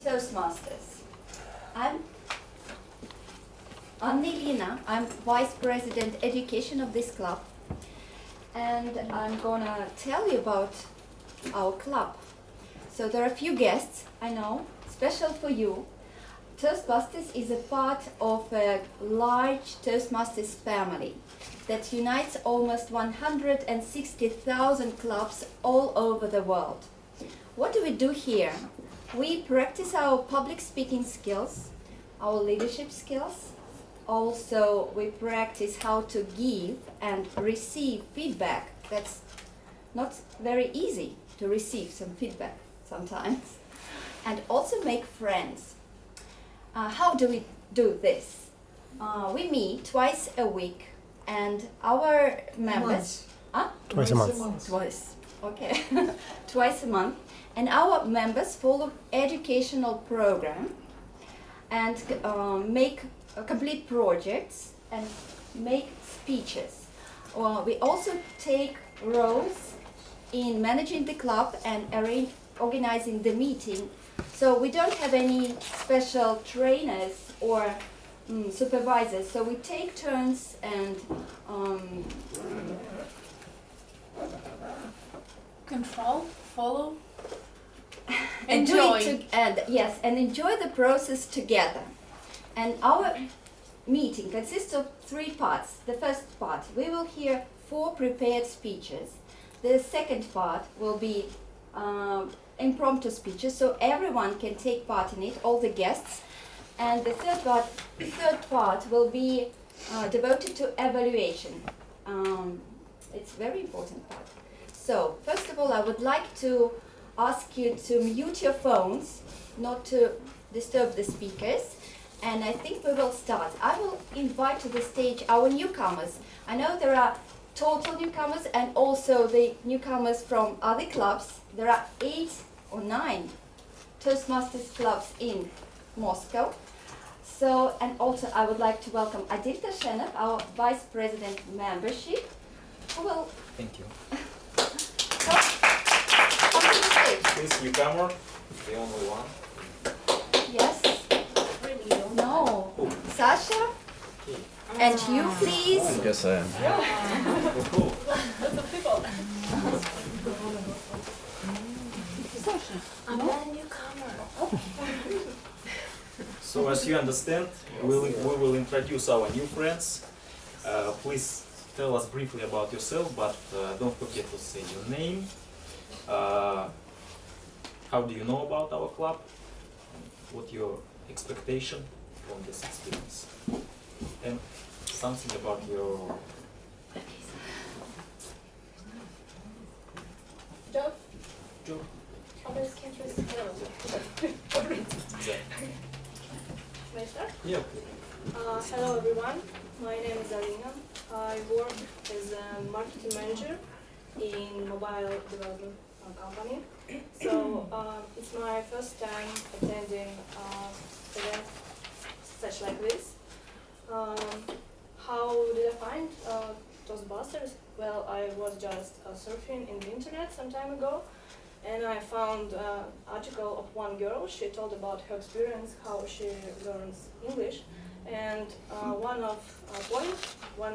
Toastmasters. I'm Annelina. I'm Vice President Education of this club, and I'm gonna tell you about our club. So there are a few guests, I know, special for you. Toastbusters is a part of a large Toastmasters family that unites almost 160,000 clubs all over the world. What do we do here? We practice our public speaking skills, our leadership skills. Also, we practice how to give and receive feedback. That's not very easy to receive some feedback sometimes. And also make friends. How do we do this? We meet twice a week, and our members... Twice a month. Twice, okay. Twice a month. And our members follow educational program and make complete projects and make speeches. We also take roles in managing the club and organizing the meeting. So we don't have any special trainers or supervisors. So we take turns and control, follow, and enjoy. And enjoy the process together. And our meeting consists of 3 parts. The first part, we will hear 4 prepared speeches. The second part will be impromptu speeches, so everyone can take part in it, all the guests. And the third part will be devoted to evaluation. It's a very important part. So, first of all, I would like to ask you to mute your phones, not to disturb the speakers. And I think we will start. I will invite to the stage our newcomers. I know there are total newcomers and also the newcomers from other clubs. There are 8 or 9 Toastmasters clubs in Moscow. So, and also I would like to welcome Adil Tashenov, our Vice President Membership, who will... Thank you. Come to the stage. Please, newcomer, the only one. Yes. No. Sasha? And you, please. Yes, I am. Cool. I'm a newcomer. So as you understand, we will introduce our new friends. Please tell us briefly about yourself, but don't forget to say your name. How do you know about our club? What your expectation from this experience? And something about your... Job? Job. Others can't resist. May I start? Yeah. Hello everyone, my name is Alina. I work as a marketing manager in mobile development company. So it's my first time attending event such like this. How did I find Toastbusters? Well, I was just surfing in the internet some time ago, and I found an article of one girl. She told about her experience, how she learns English, and one of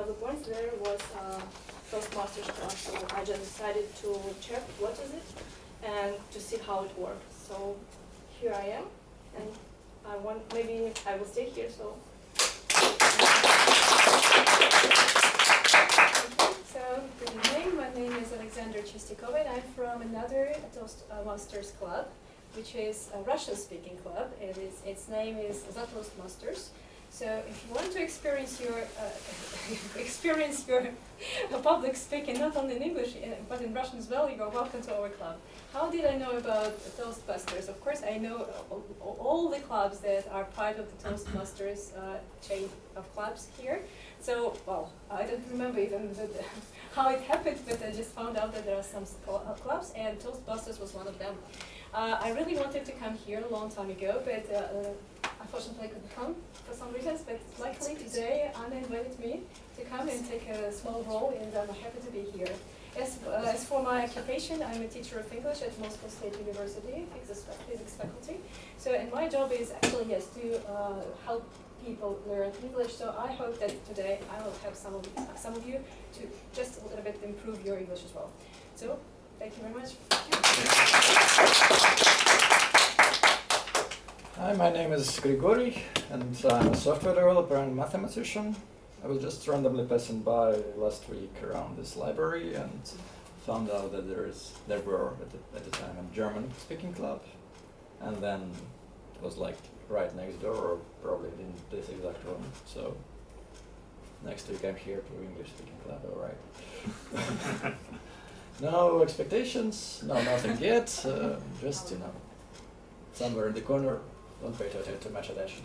the points there was Toastmasters class. So I just decided to check what is it and to see how it works. So here I am, and maybe I will stay here. So. So, good evening. My name is Alexander Chestikova, and I'm from another Toastmasters club, which is a Russian-speaking club. Its name is Toastmasters. So, if you want to experience your public speaking, not only in English but in Russian as well, you are welcome to our club. How did I know about Toastbusters? Of course, I know all the clubs that are part of the Toastmasters chain of clubs here. So, well, I don't remember even how it happened, but I just found out that there are some clubs, and Toastbusters was one of them. I really wanted to come here a long time ago, but unfortunately I couldn't come for some reasons, but luckily today Anna invited me to come and take a small role, and I'm happy to be here. As for my occupation, I'm a teacher of English at Moscow State University, physics faculty. So, and my job is actually, yes, to help people learn English. So I hope that today I will help some of you to just a little bit improve your English as well. So, thank you very much. Hi, my name is Grigory, and I'm a software developer and mathematician. I was just randomly passing by last week around this library and found out that there were at the time a German-speaking club, and then it was like right next door, or probably in this exact room. So next week I'm here to English-speaking club. All right. No expectations, no nothing yet. Just somewhere in the corner. Don't pay too much attention.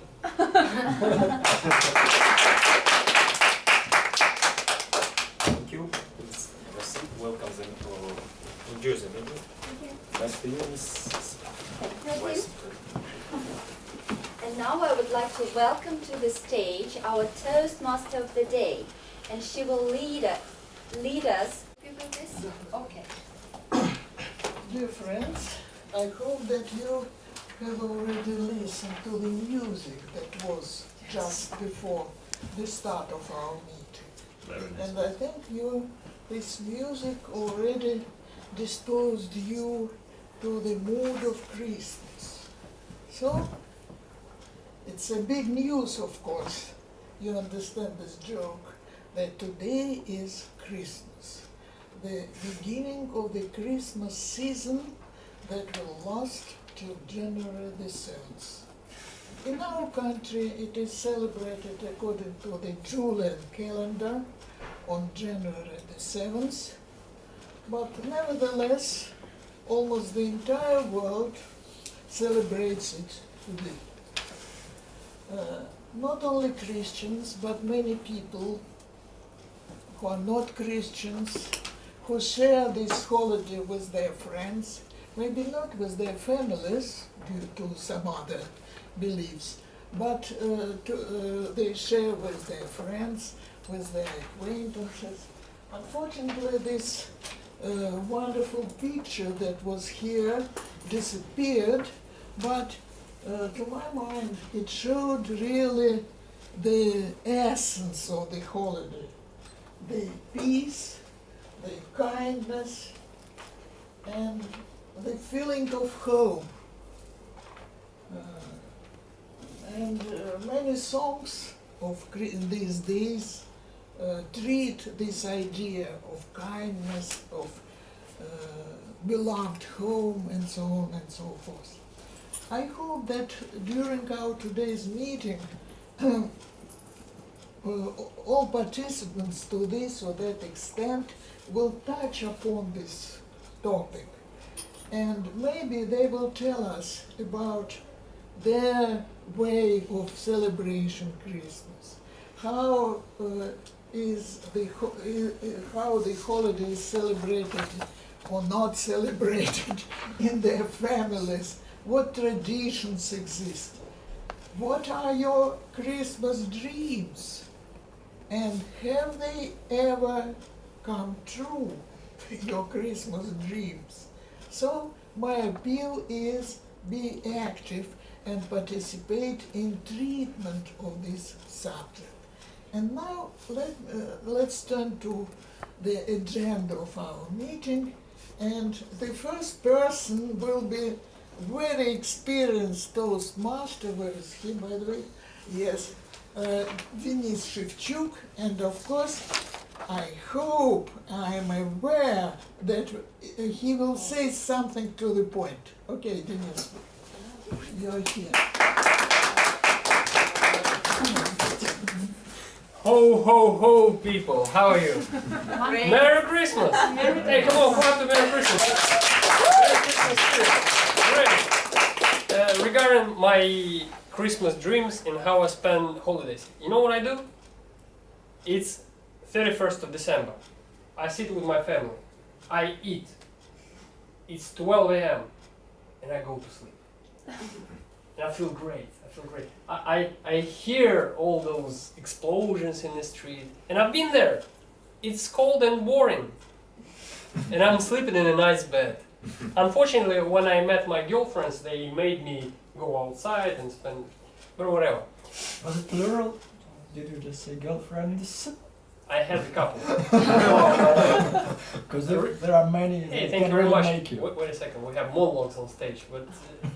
Thank you. Please welcome them to enjoy the meeting. Back to you, Ms. Vice. And now I would like to welcome to the stage our Toastmaster of the day, and she will lead us. You with this? Okay. Dear friends, I hope that you have already listened to the music that was just before the start of our meeting. Very nice. And I think this music already disposed you to the mood of Christmas. So, it's a big news, of course. You understand this joke, that today is Christmas. The beginning of the Christmas season that will last till January the 7th. In our country, it is celebrated according to the Julian calendar on January the 7th, but nevertheless, almost the entire world celebrates it today. Not only Christians, but many people who are not Christians, who share this holiday with their friends, maybe not with their families due to some other beliefs, but they share with their friends, with their acquaintances. Unfortunately, this wonderful picture that was here disappeared, but to my mind it showed really the essence of the holiday, the peace, the kindness, and the feeling of home. Many songs in these days treat this idea of kindness, of beloved home, and so on and so forth. I hope that during our today's meeting, all participants to this or that extent will touch upon this topic. And maybe they will tell us about their way of celebration Christmas. How the holiday is celebrated or not celebrated in their families. What traditions exist? What are your Christmas dreams? And have they ever come true, your Christmas dreams? So my appeal is be active and participate in treatment of this subject. And now let's turn to the agenda of our meeting. And the first person will be very experienced Toastmaster. Where is he, by the way? Yes, Denis Shevchuk. And of course, I hope, I am aware that he will say something to the point. Okay, Denis, you're here. Ho, ho, ho, people. How are you? Merry Christmas! Hey, come on, come up to Merry Christmas. Merry Christmas spirit. Great. Regarding my Christmas dreams and how I spend holidays, you know what I do? It's 31st of December. I sit with my family. I eat. It's 12 a.m. and I go to sleep. And I feel great. I hear all those explosions in the street, and I've been there. It's cold and boring. and I'm sleeping in a nice bed. Unfortunately, when I met my girlfriends, they made me go outside and spend, but whatever. Was it plural? Did you just say girlfriends? I had a couple. Because there are many Hey, that thank can you very really much. make you. Wait a second, we have monologues on stage, but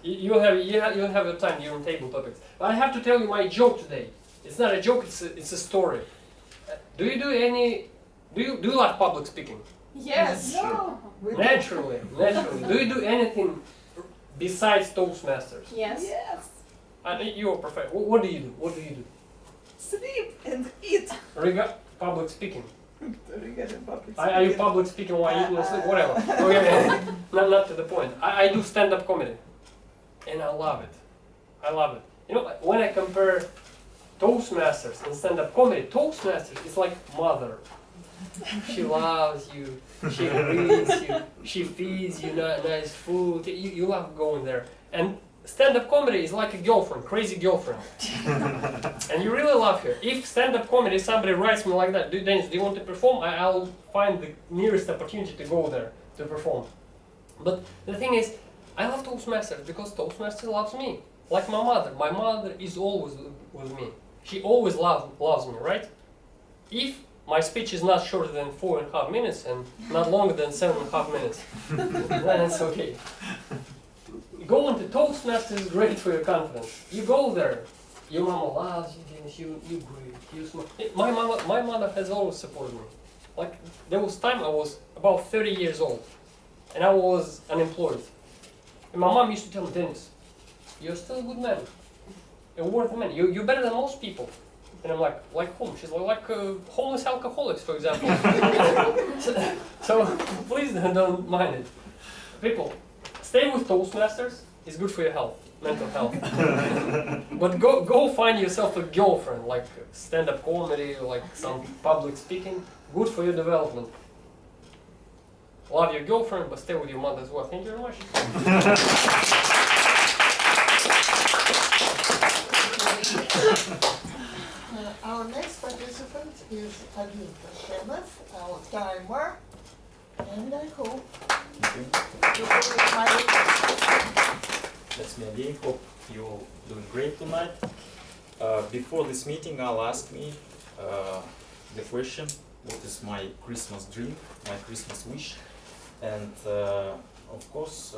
you'll have your time during table topics. But I have to tell you my joke today. It's not a joke, it's a story. Do you like public speaking? Yes. No. we don't. Naturally. Do you do anything besides Toastmasters? Yes. Yes. You're perfect. What do you do? What do you do? Sleep and eat. Public speaking. Regarding public Are you speaking. public speaking while eating or sleep? Whatever. Okay. Not to the point. I do stand-up comedy, and I love it. I love it. You know, when I compare Toastmasters and stand-up comedy, Toastmasters is like mother. She loves you. She reads you. She feeds you nice food. You love going there. And stand-up comedy is like a girlfriend, crazy girlfriend. And you really love her. If stand-up comedy, somebody writes me like that, Dennis, do you want to perform? I'll find the nearest opportunity to go there to perform. But the thing is, I love Toastmasters because Toastmasters loves me. Like my mother. My mother is always with me. She always loves me, right? If my speech is not shorter than 4.5 minutes and not longer than 7.5 minutes, then it's okay. Going to Toastmasters is great for your confidence. You go there, your mama loves you, Dennis, you great, you smart. My mother has always supported me. Like, there was time I was about 30 years old, and I was unemployed. And my mom used to tell me, Dennis, you're still a good man. You're worth a man. You're better than most people. And I'm like whom? She's like homeless alcoholics, for example. so please don't mind it. People, stay with Toastmasters. It's good for your health, mental health. But go find yourself a girlfriend, like stand-up comedy, like some public speaking. Good for your development. Love your girlfriend, but stay with your mother as well. Thank you very much. Our next participant is Untitled, our timer, and I hope you will make my request. That's me again. Hope you're all doing great tonight. Before this meeting, I'll ask me the question, what is my Christmas dream, my Christmas wish? And of course,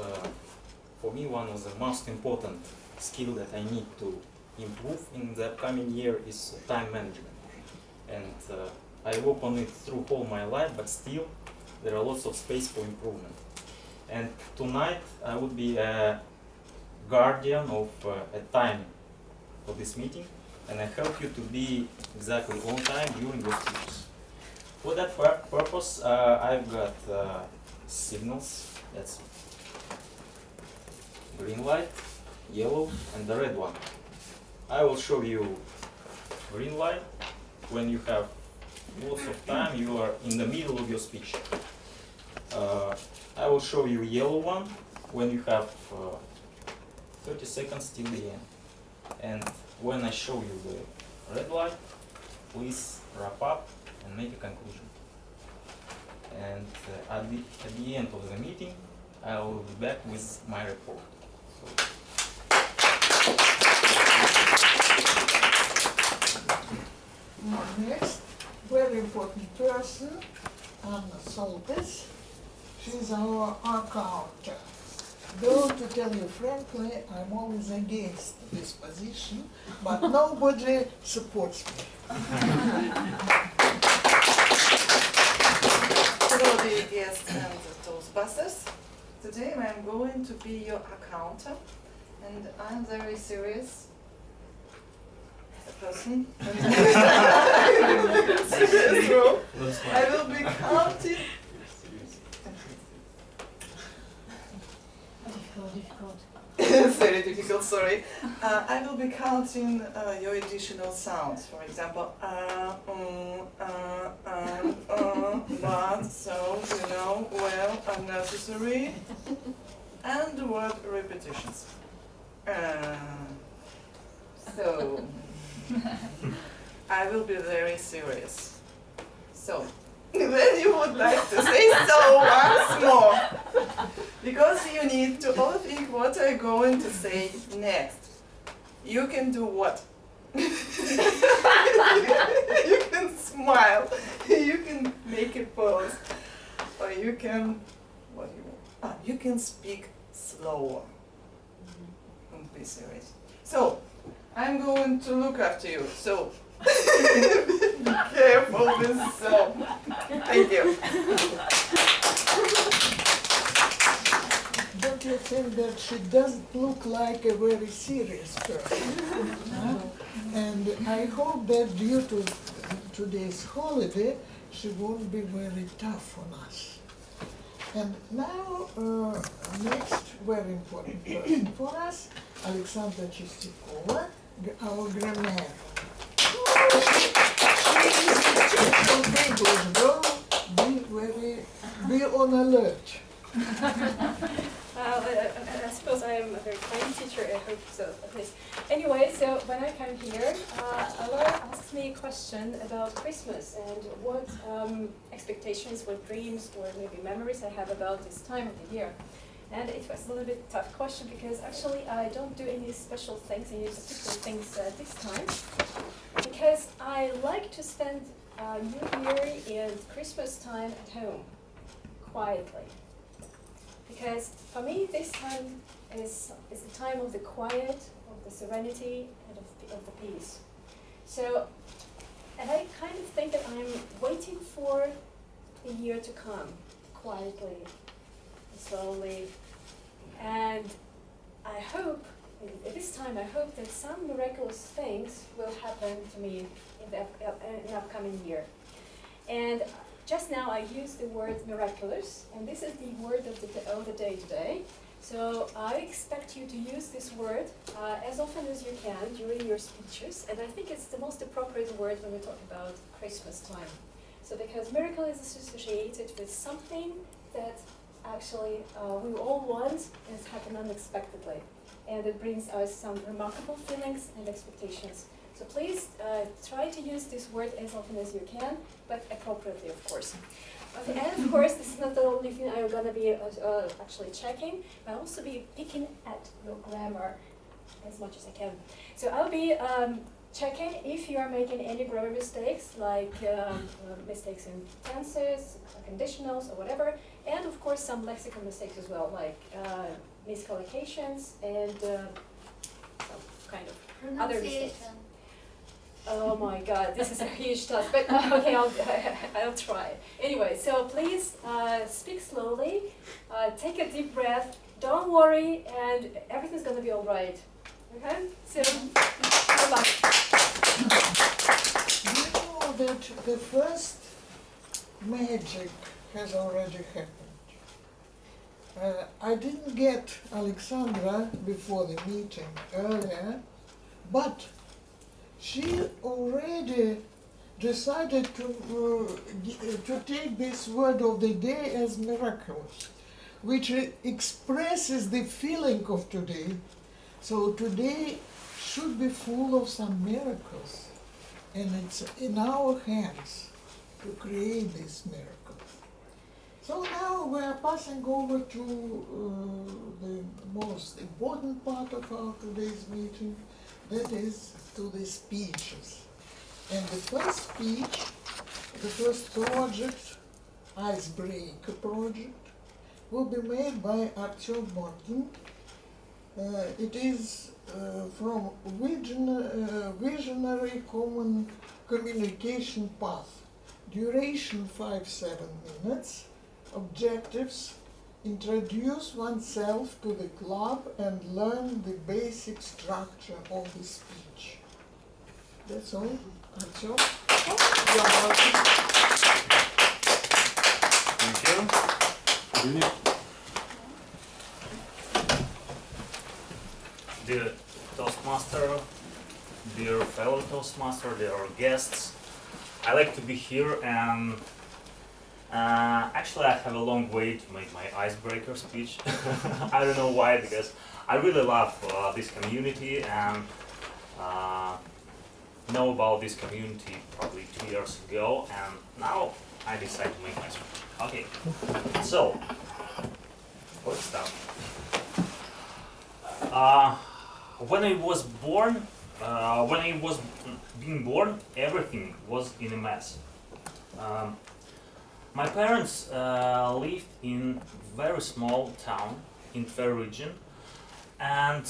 for me, one of the most important skill that I need to improve in the upcoming year is time management. And I work on it through all my life, but still there are lots of space for improvement. And tonight I would be a guardian of a time for this meeting, and I help you to be exactly on time during your speeches. For that purpose, I've got signals. That's green light, yellow, and the red one. I will show you green light when you have lots of time, you are in the middle of your speech. I will show you yellow one when you have 30 seconds till the end. And when I show you the red light, please wrap up and make a conclusion. And at the end of the meeting, I will be back with my report. So, Next, very important person, Anna Soltis. She's our accountant. Though, to tell you frankly, I'm always against this position, but nobody supports me. Hello, dear guests and Toastbusters. Today I'm going to be your accountant, and I'm very serious as a person. Serious role. I will be counting. It's very difficult, sorry. I will be counting your additional sounds. For example, but, so, you know, well, unnecessary, and the word repetitions. So, I will be very serious. So, then you would like to say so once more. Because you need to all think what I'm going to say next. You can do what? You can smile, you can make a pose, or you can, what do you want? You can speak slower. Don't be serious. So, I'm going to look after you, so be careful with so. Thank you. Don't you think that she doesn't look like a very serious person? Huh? And I hope that due to today's holiday, she won't be very tough on us. And now, next very important person for us, Alexandra Chestikova, our grammarian. She is the teacher of English. Be on alert. I suppose I am a very kind teacher, I hope so, at least. Anyway, so when I come here, Laura asked me a question about Christmas and what expectations, what dreams, or maybe memories I have about this time of the year. And it was a little bit tough question because actually I don't do any special things, any particular things this time. Because I like to spend New Year and Christmas time at home, quietly. Because for me, this time is the time of the quiet, of the serenity, and of the peace. So, and I kind of think that I'm waiting for the year to come, quietly, slowly, and I hope, at this time, I hope that some miraculous things will happen to me in the upcoming year. And just now I used the word miraculous, and this is the word of the day today. So I expect you to use this word as often as you can during your speeches, and I think it's the most appropriate word when we talk about Christmas time. So because miracle is associated with something that actually we all want and it's happened unexpectedly, and it brings us some remarkable feelings and expectations. So please try to use this word as often as you can, but appropriately, of course. Okay, and of course, this is not the only thing I'm going to be actually checking, but I'll also be picking at your grammar as much as I can. So I'll be checking if you are making any grammar mistakes, like mistakes in tenses, conditionals, or whatever, and of course some lexical mistakes as well, like miscollocations and some kind of other mistakes. Oh my God, this is a huge task, but okay, I'll try. Anyway, so please speak slowly, take a deep breath, don't worry, and everything's going to be all right. Okay? So, good luck. You know that the first magic has already happened. I didn't get Alexandra before the meeting earlier, but she already decided to take this word of the day as miraculous, which expresses the feeling of today. So today should be full of some miracles, and it's in our hands to create these miracles. So now we are passing over to the most important part of our today's meeting, that is to the speeches. And the first speech, the first project, icebreaker project, will be made by Artyom Martin. It is from Visionary Common Communication Path. Duration 5-7 minutes. Objectives: introduce oneself to the club and learn the basic structure of the speech. That's all. Artyom. You're welcome. Thank you. Dear Toastmaster, dear fellow Toastmaster, dear guests, I like to be here, and actually I have a long way to make my icebreaker speech. I don't know why, because I really love this community, and know about this community probably 2 years ago, and now I decided to make my speech. Okay, so let's start. When I was born, being born, everything was in a mess. My parents lived in very small town in Tver region, and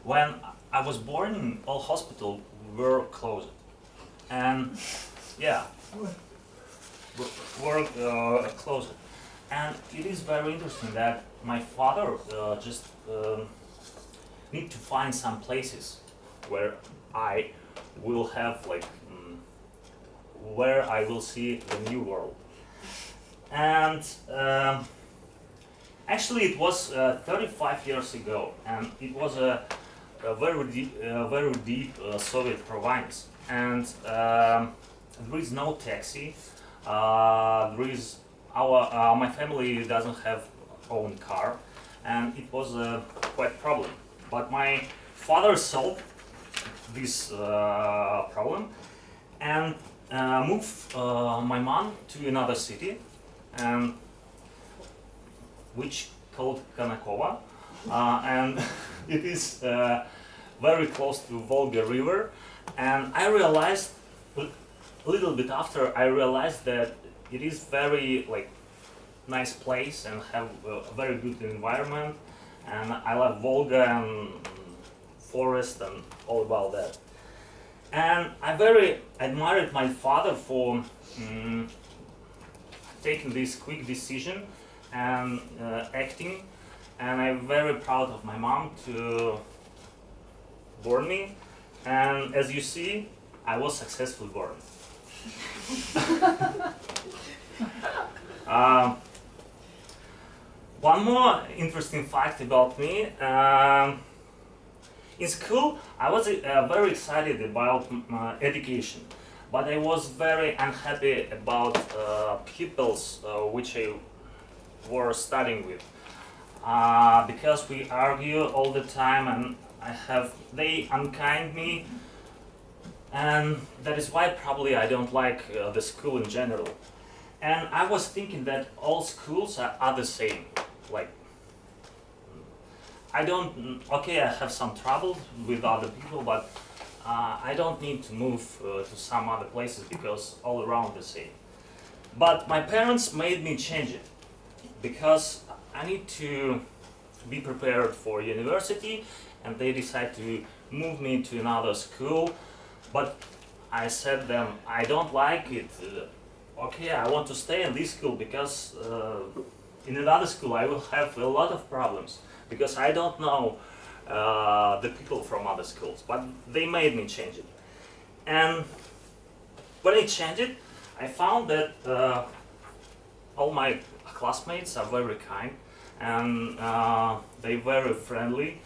when I was born, all hospitals were closed, and yeah, were closed. And it is very interesting that my father just need to find some places where I will have where I will see the new world. And actually it was 35 years ago, and it was a very deep Soviet province, and there is no taxi. There is my family doesn't have own car, and it was a quite problem. But my father solved this problem and moved my mom to another city, and which called Kanakova, and it is very close to Volga River. And I realized a little bit after, I realized that it is very nice place and have a very good environment, and I love Volga and forest and all about that. And I very admired my father for taking this quick decision and acting, and I'm very proud of my mom to born me, and as you see, I was successfully born. One more interesting fact about me. In school, I was very excited about education, but I was very unhappy about pupils which I were studying with, because we argue all the time, and they unkind me, and that is why probably I don't like the school in general. And I was thinking that all schools are the same. I have some trouble with other people, but I don't need to move to some other places because all around the same. But my parents made me change it because I need to be prepared for university, and they decided to move me to another school. But I said them, I don't like it. I want to stay in this school because in another school I will have a lot of problems because I don't know the people from other schools. But they made me change it. And when I changed it, I found that all my classmates are very kind, and they're very friendly,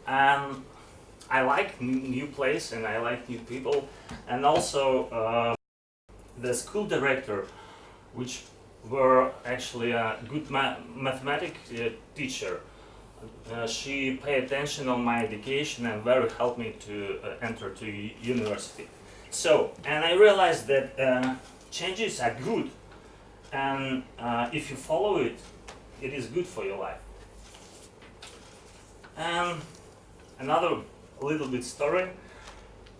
and I like new place and I like new people. And also the school director, which were actually a good mathematics teacher, she paid attention on my education and very helped me to enter to university. So, and I realized that changes are good, and if you follow it, it is good for your life. And another little bit story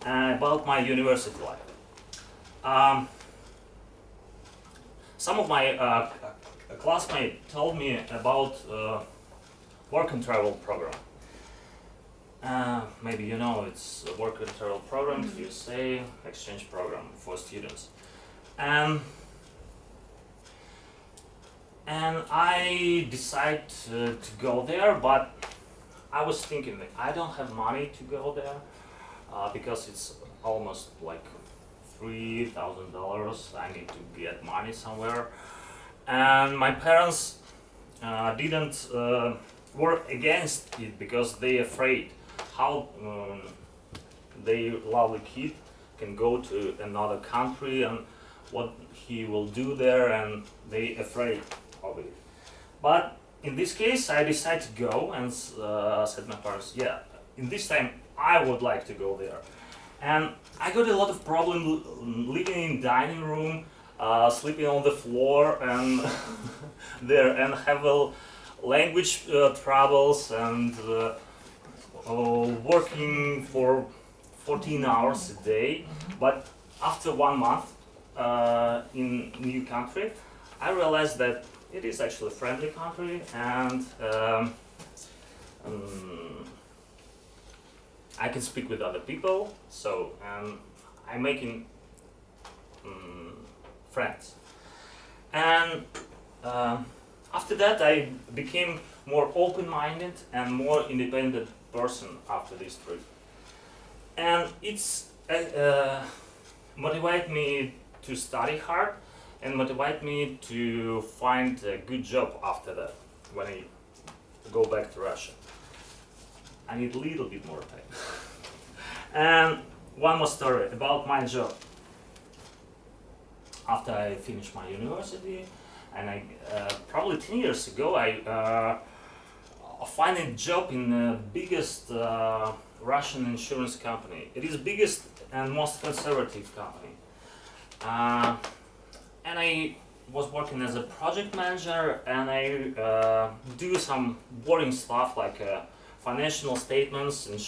about my university life. Some of my classmates told me about work and travel program. Maybe you know it's a work and travel program, USA exchange program for students. And I decided to go there, but I was thinking that I don't have money to go there because it's almost like $3,000. I need to get money somewhere, and my parents didn't work against it because they afraid how their lovely kid can go to another country and what he will do there, and they afraid of it. But in this case, I decided to go and said my parents, yeah, in this time I would like to go there. And I got a lot of problem living in dining room, sleeping on the floor and there, and have language troubles, and working for 14 hours a day. But after 1 month in new country, I realized that it is actually a friendly country, and I can speak with other people, so I'm making friends. And after that, I became more open-minded and more independent person after this trip. And it's motivated me to study hard and motivate me to find a good job after that when I go back to Russia. I need a little bit more time. And one more story about my job. After I finished my university, and I probably 10 years ago, I find a job in the biggest Russian insurance company. It is the biggest and most conservative company. And I was working as a project manager, and I do some boring stuff like financial statements and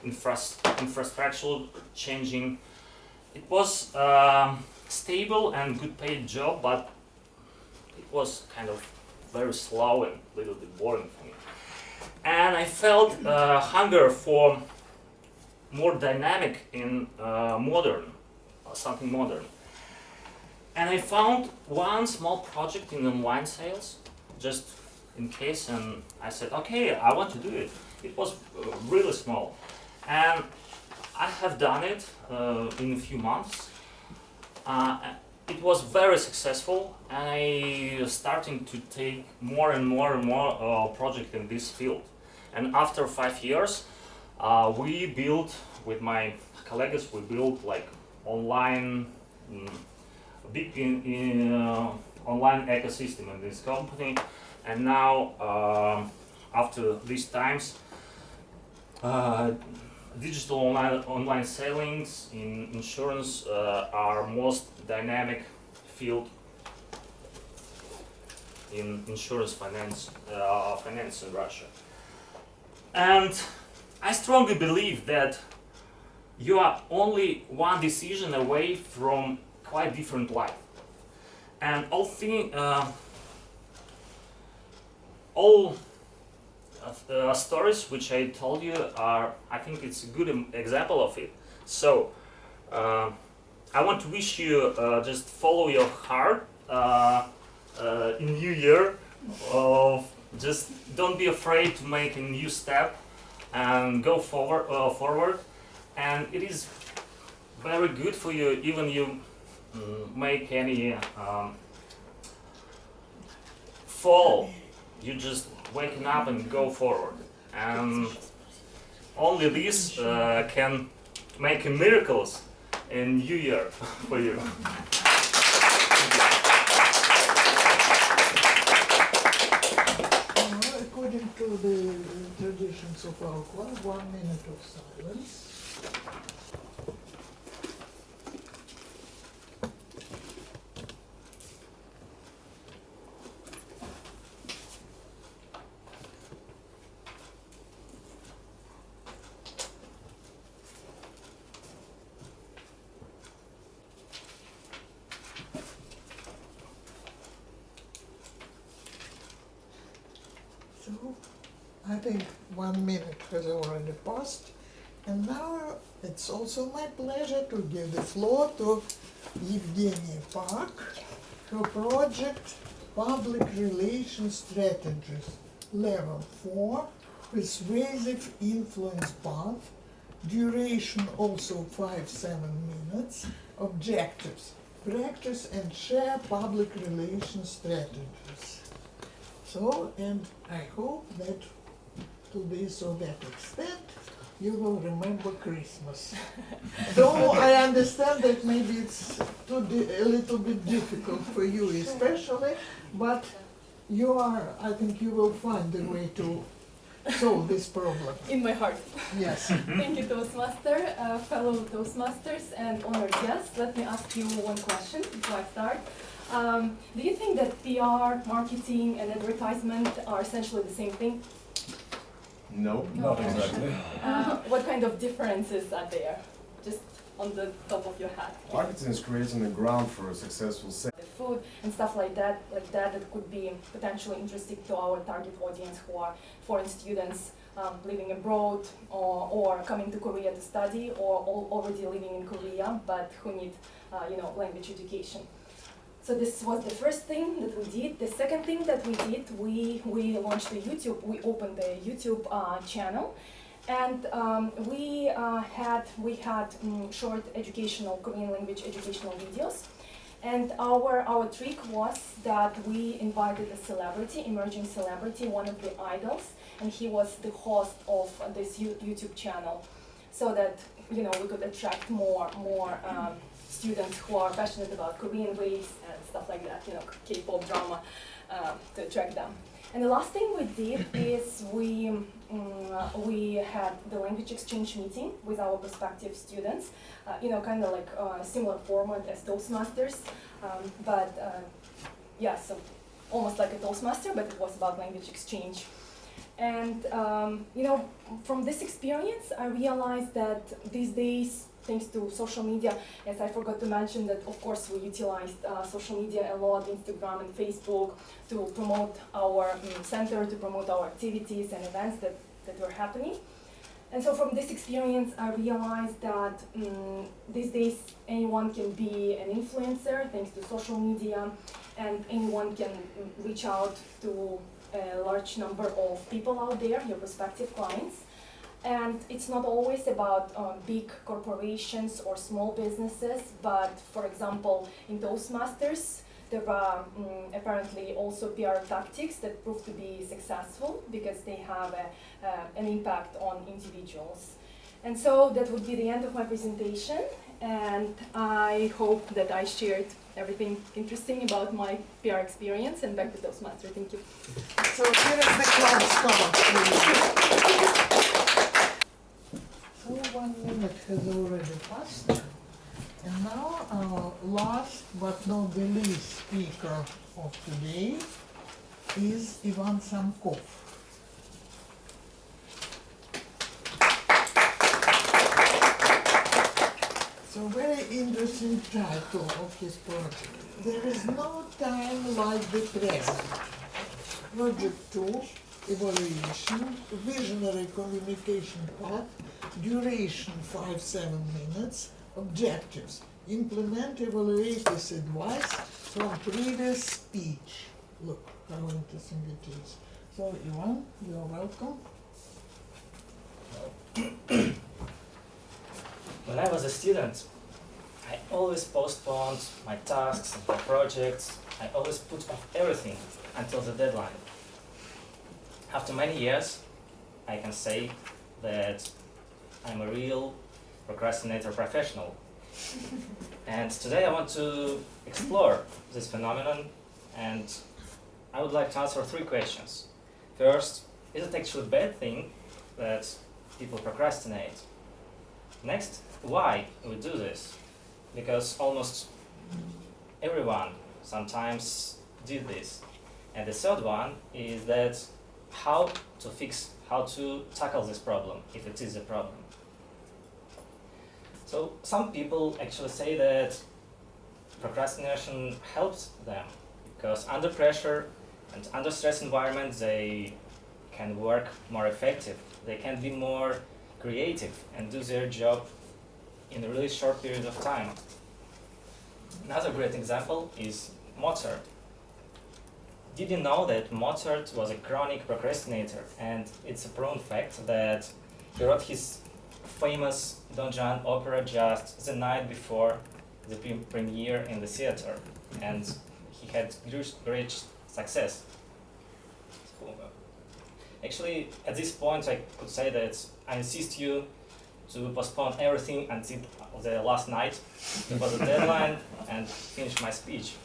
infrastructural changing. It was stable and good paid job, but it was kind of very slow and a little bit boring for me. And I felt hunger for more dynamic and modern, something modern. And I found one small project in online sales, just in case, and I said, okay, I want to do it. It was really small. And I have done it in a few months. It was very successful, and I starting to take more and more projects in this field. And after 5 years, we built with my colleagues. We built like online, big online ecosystem in this company. And now, after these times, digital online sellings in insurance are most dynamic field in insurance finance in Russia. And I strongly believe that you are only one decision away from quite different life. And all stories which I told you are, I think it's a good example of it. So I want to wish you just follow your heart in New Year. Just don't be afraid to make a new step and go forward. And it is very good for you, even you make any fall. You just waking up and go forward, and only this can make miracles in New Year for you. According to the traditions of our club, 1 minute of silence. So, I think 1 minute has already passed, and now it's also my pleasure to give the floor to Evgeny Park, her project Public Relations Strategies, Level 4, Persuasive Influence Path, duration also 5-7 minutes, objectives, practice and share public relations strategies. So, and I hope that to this or that extent you will remember Christmas. Though I understand that maybe it's a little bit difficult for you especially, but you are, I think you will find a way to solve this problem? In my heart. Yes. Thank you, Toastmaster, fellow Toastmasters and honored guests. Let me ask you one question before I start. Do you think that PR, marketing, and advertisement are essentially the same thing? No. Not exactly. What kind of differences are there? Just on the top of your head. Marketing is creating the ground for a successful sale. The food and stuff like that that could be potentially interesting to our target audience who are foreign students living abroad or coming to Korea to study or already living in Korea but who need language education. So this was the first thing that we did. The second thing that we did, we launched a YouTube, we opened a YouTube channel. And we had short educational Korean language educational videos, and our trick was that we invited a celebrity, emerging celebrity, one of the idols, and he was the host of this YouTube channel, so that we could attract more students who are passionate about Korean ways and stuff like that, K-pop drama, to attract them. And the last thing we did is we had the language exchange meeting with our prospective students, kind of like a similar format as Toastmasters, so almost like a Toastmaster, but it was about language exchange. And from this experience, I realized that these days, thanks to social media, as I forgot to mention that of course we utilized social media a lot, Instagram and Facebook, to promote our center, to promote our activities and events that were happening. And so from this experience I realized that these days anyone can be an influencer thanks to social media, and anyone can reach out to a large number of people out there, your prospective clients. And it's not always about big corporations or small businesses, but for example, in Toastmasters, there are apparently also PR tactics that prove to be successful because they have an impact on individuals. And so that would be the end of my presentation, and I hope that I shared everything interesting about my PR experience, and back to Toastmaster. Thank you. So here is the club start, please. So 1 minute has already passed, and now our last but not the least speaker of today is Ivan Samkov. So very interesting title of his project. There is no time like the present. Project 2, evaluation, visionary communication path, duration 5-7 minutes, objectives, implement, evaluate this advice from previous speech. Look how interesting it is. So Ivan, you are welcome. When I was a student, I always postponed my tasks and my projects. I always put off everything until the deadline. After many years, I can say that I'm a real procrastinator professional. And today I want to explore this phenomenon, and I would like to answer 3 questions. First, is it actually a bad thing that people procrastinate? Next, why we do this? Because almost everyone sometimes did this. And the third one is that how to tackle this problem, if it is a problem. So some people actually say that procrastination helps them because under pressure and under stress environment they can work more effective, they can be more creative and do their job in a really short period of time. Another great example is Mozart. Did you know that Mozart was a chronic procrastinator, and it's a proven fact that he wrote his famous Don Juan opera just the night before the premiere in the theater, and he had great success. Actually, at this point I could say that I insist you to postpone everything until the last night before the deadline and finish my speech.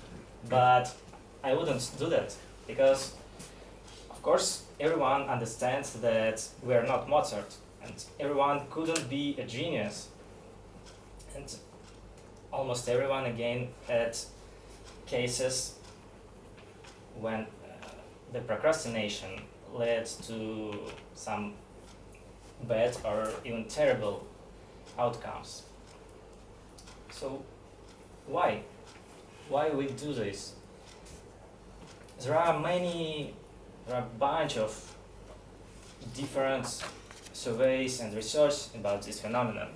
But I wouldn't do that because Of course, everyone understands that we are not Mozart, and everyone couldn't be a genius. And almost everyone again had cases when the procrastination led to some bad or even terrible outcomes. So why? Why we do this? There are a bunch of different surveys and research about this phenomenon.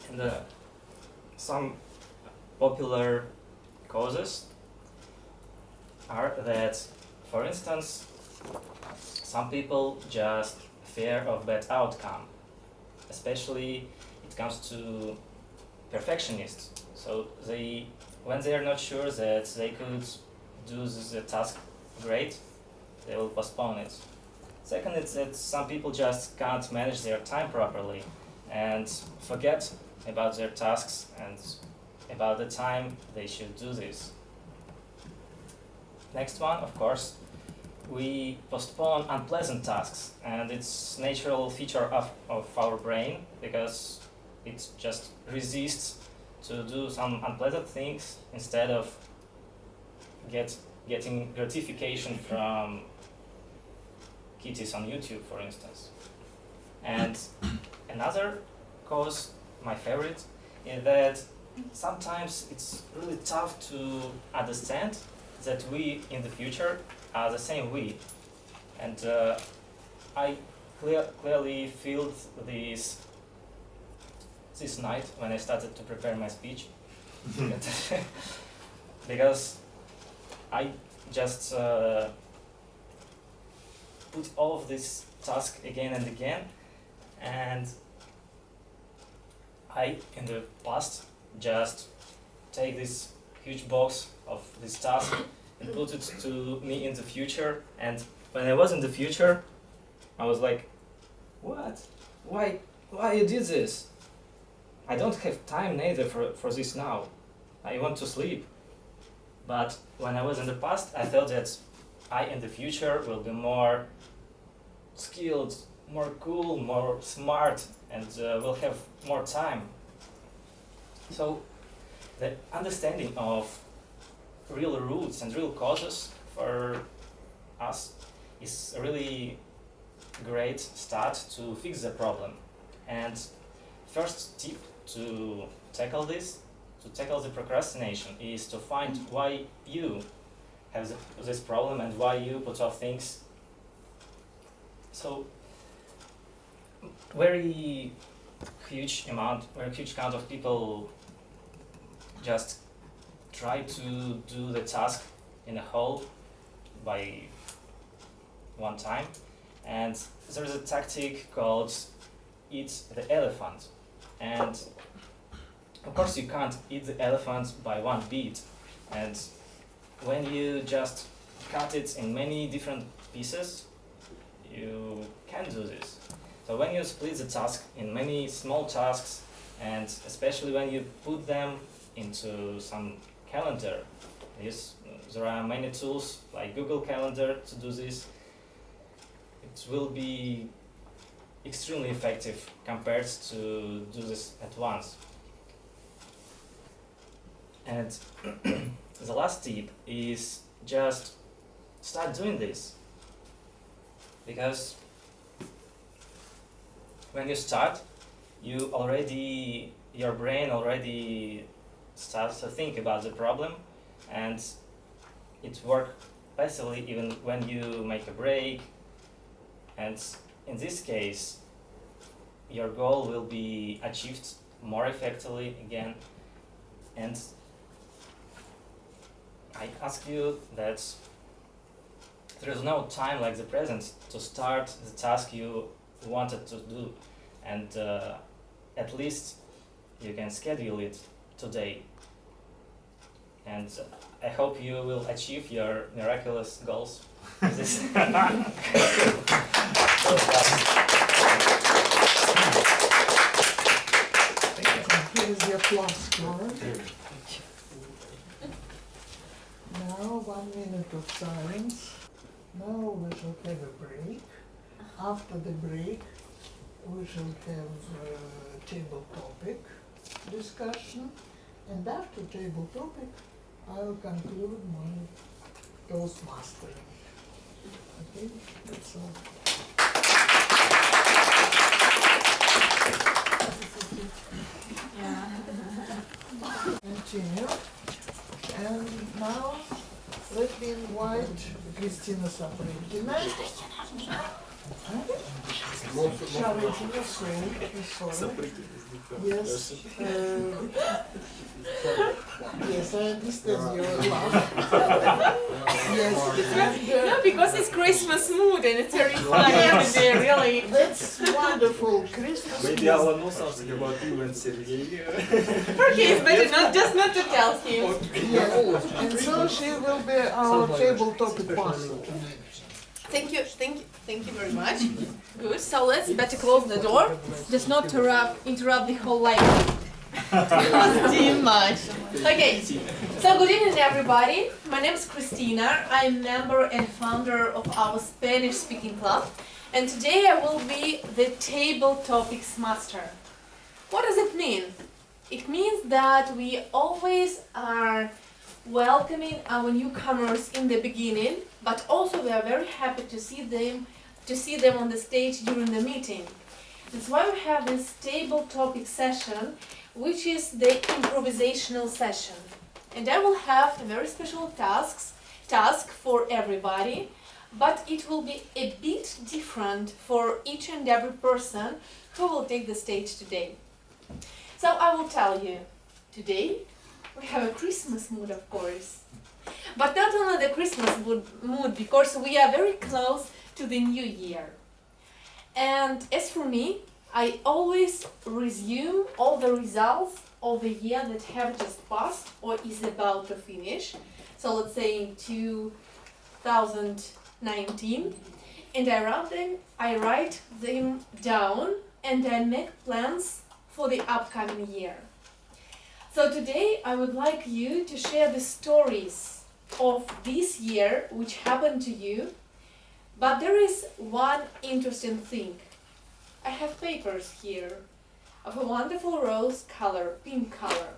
And some popular causes are that, for instance, some people just fear of bad outcome, especially it comes to perfectionists. So when they are not sure that they could do the task great, they will postpone it. Second, it's that some people just can't manage their time properly and forget about their tasks and about the time they should do this. Next one, of course, we postpone unpleasant tasks, and it's natural feature of our brain because it just resists to do some unpleasant things instead of getting gratification from kitties on YouTube, for instance. And another cause, my favorite, is that sometimes it's really tough to understand that we in the future are the same we. And I clearly felt this night when I started to prepare my speech. Because I just put all of this task again and again, and I in the past just take this huge box of this task and put it to me in the future, and when I was in the future I was like, what? Why you did this? I don't have time neither for this now. I want to sleep. But when I was in the past, I thought that I in the future will be more skilled, more cool, more smart, and will have more time. So the understanding of real roots and real causes for us is a really great start to fix the problem. And first tip to tackle this, to tackle the procrastination, is to find why you have this problem and why you put off things. So very huge count of people just try to do the task in a whole by one time, and there is a tactic called eat the elephant. And of course you can't eat the elephant by one beat, and when you just cut it in many different pieces, you can do this. So when you split the task in many small tasks, and especially when you put them into some calendar, there are many tools like Google Calendar to do this, it will be extremely effective compared to do this at once. And the last tip is just start doing this, because when you start, your brain already starts to think about the problem, and it works passively even when you make a break. And in this case, your goal will be achieved more effectively again. And I ask you that there is no time like the present to start the task you wanted to do, and at least you can schedule it today. And I hope you will achieve your miraculous goals with this. Here's the applause card. Now 1 minute of silence. Now we shall have a break. After the break, we shall have table topic discussion. And after table topic, I'll conclude my Toastmastering. Okay, that's all. Continue. And now let me invite Kristina Sapritina. Sharitina, sorry. Yes. Yes, I understand your laugh. Yes. No, because it's Christmas mood and it's very fun every day, really. That's wonderful. Christmas. Maybe I will know something about you and Sergey. Okay, it's better not to tell him. Yes. And so she will be our table topic master. Thank you very much. Good. So let's better close the door, just not to interrupt the whole life. Too much. Okay. So good evening, everybody. My name is Christina. I'm member and founder of our Spanish-speaking club, and today I will be the table topics master. What does it mean? It means that we always are welcoming our newcomers in the beginning, but also we are very happy to see them on the stage during the meeting. That's why we have this table topic session, which is the improvisational session. And I will have a very special task for everybody, but it will be a bit different for each and every person who will take the stage today. So I will tell you, today we have a Christmas mood, of course. But not only the Christmas mood, because we are very close to the new year. And as for me, I always resume all the results of the year that have just passed or is about to finish. So let's say in 2019. And I write them down and I make plans for the upcoming year. So today I would like you to share the stories of this year which happened to you, but there is one interesting thing. I have papers here of a wonderful rose color, pink color.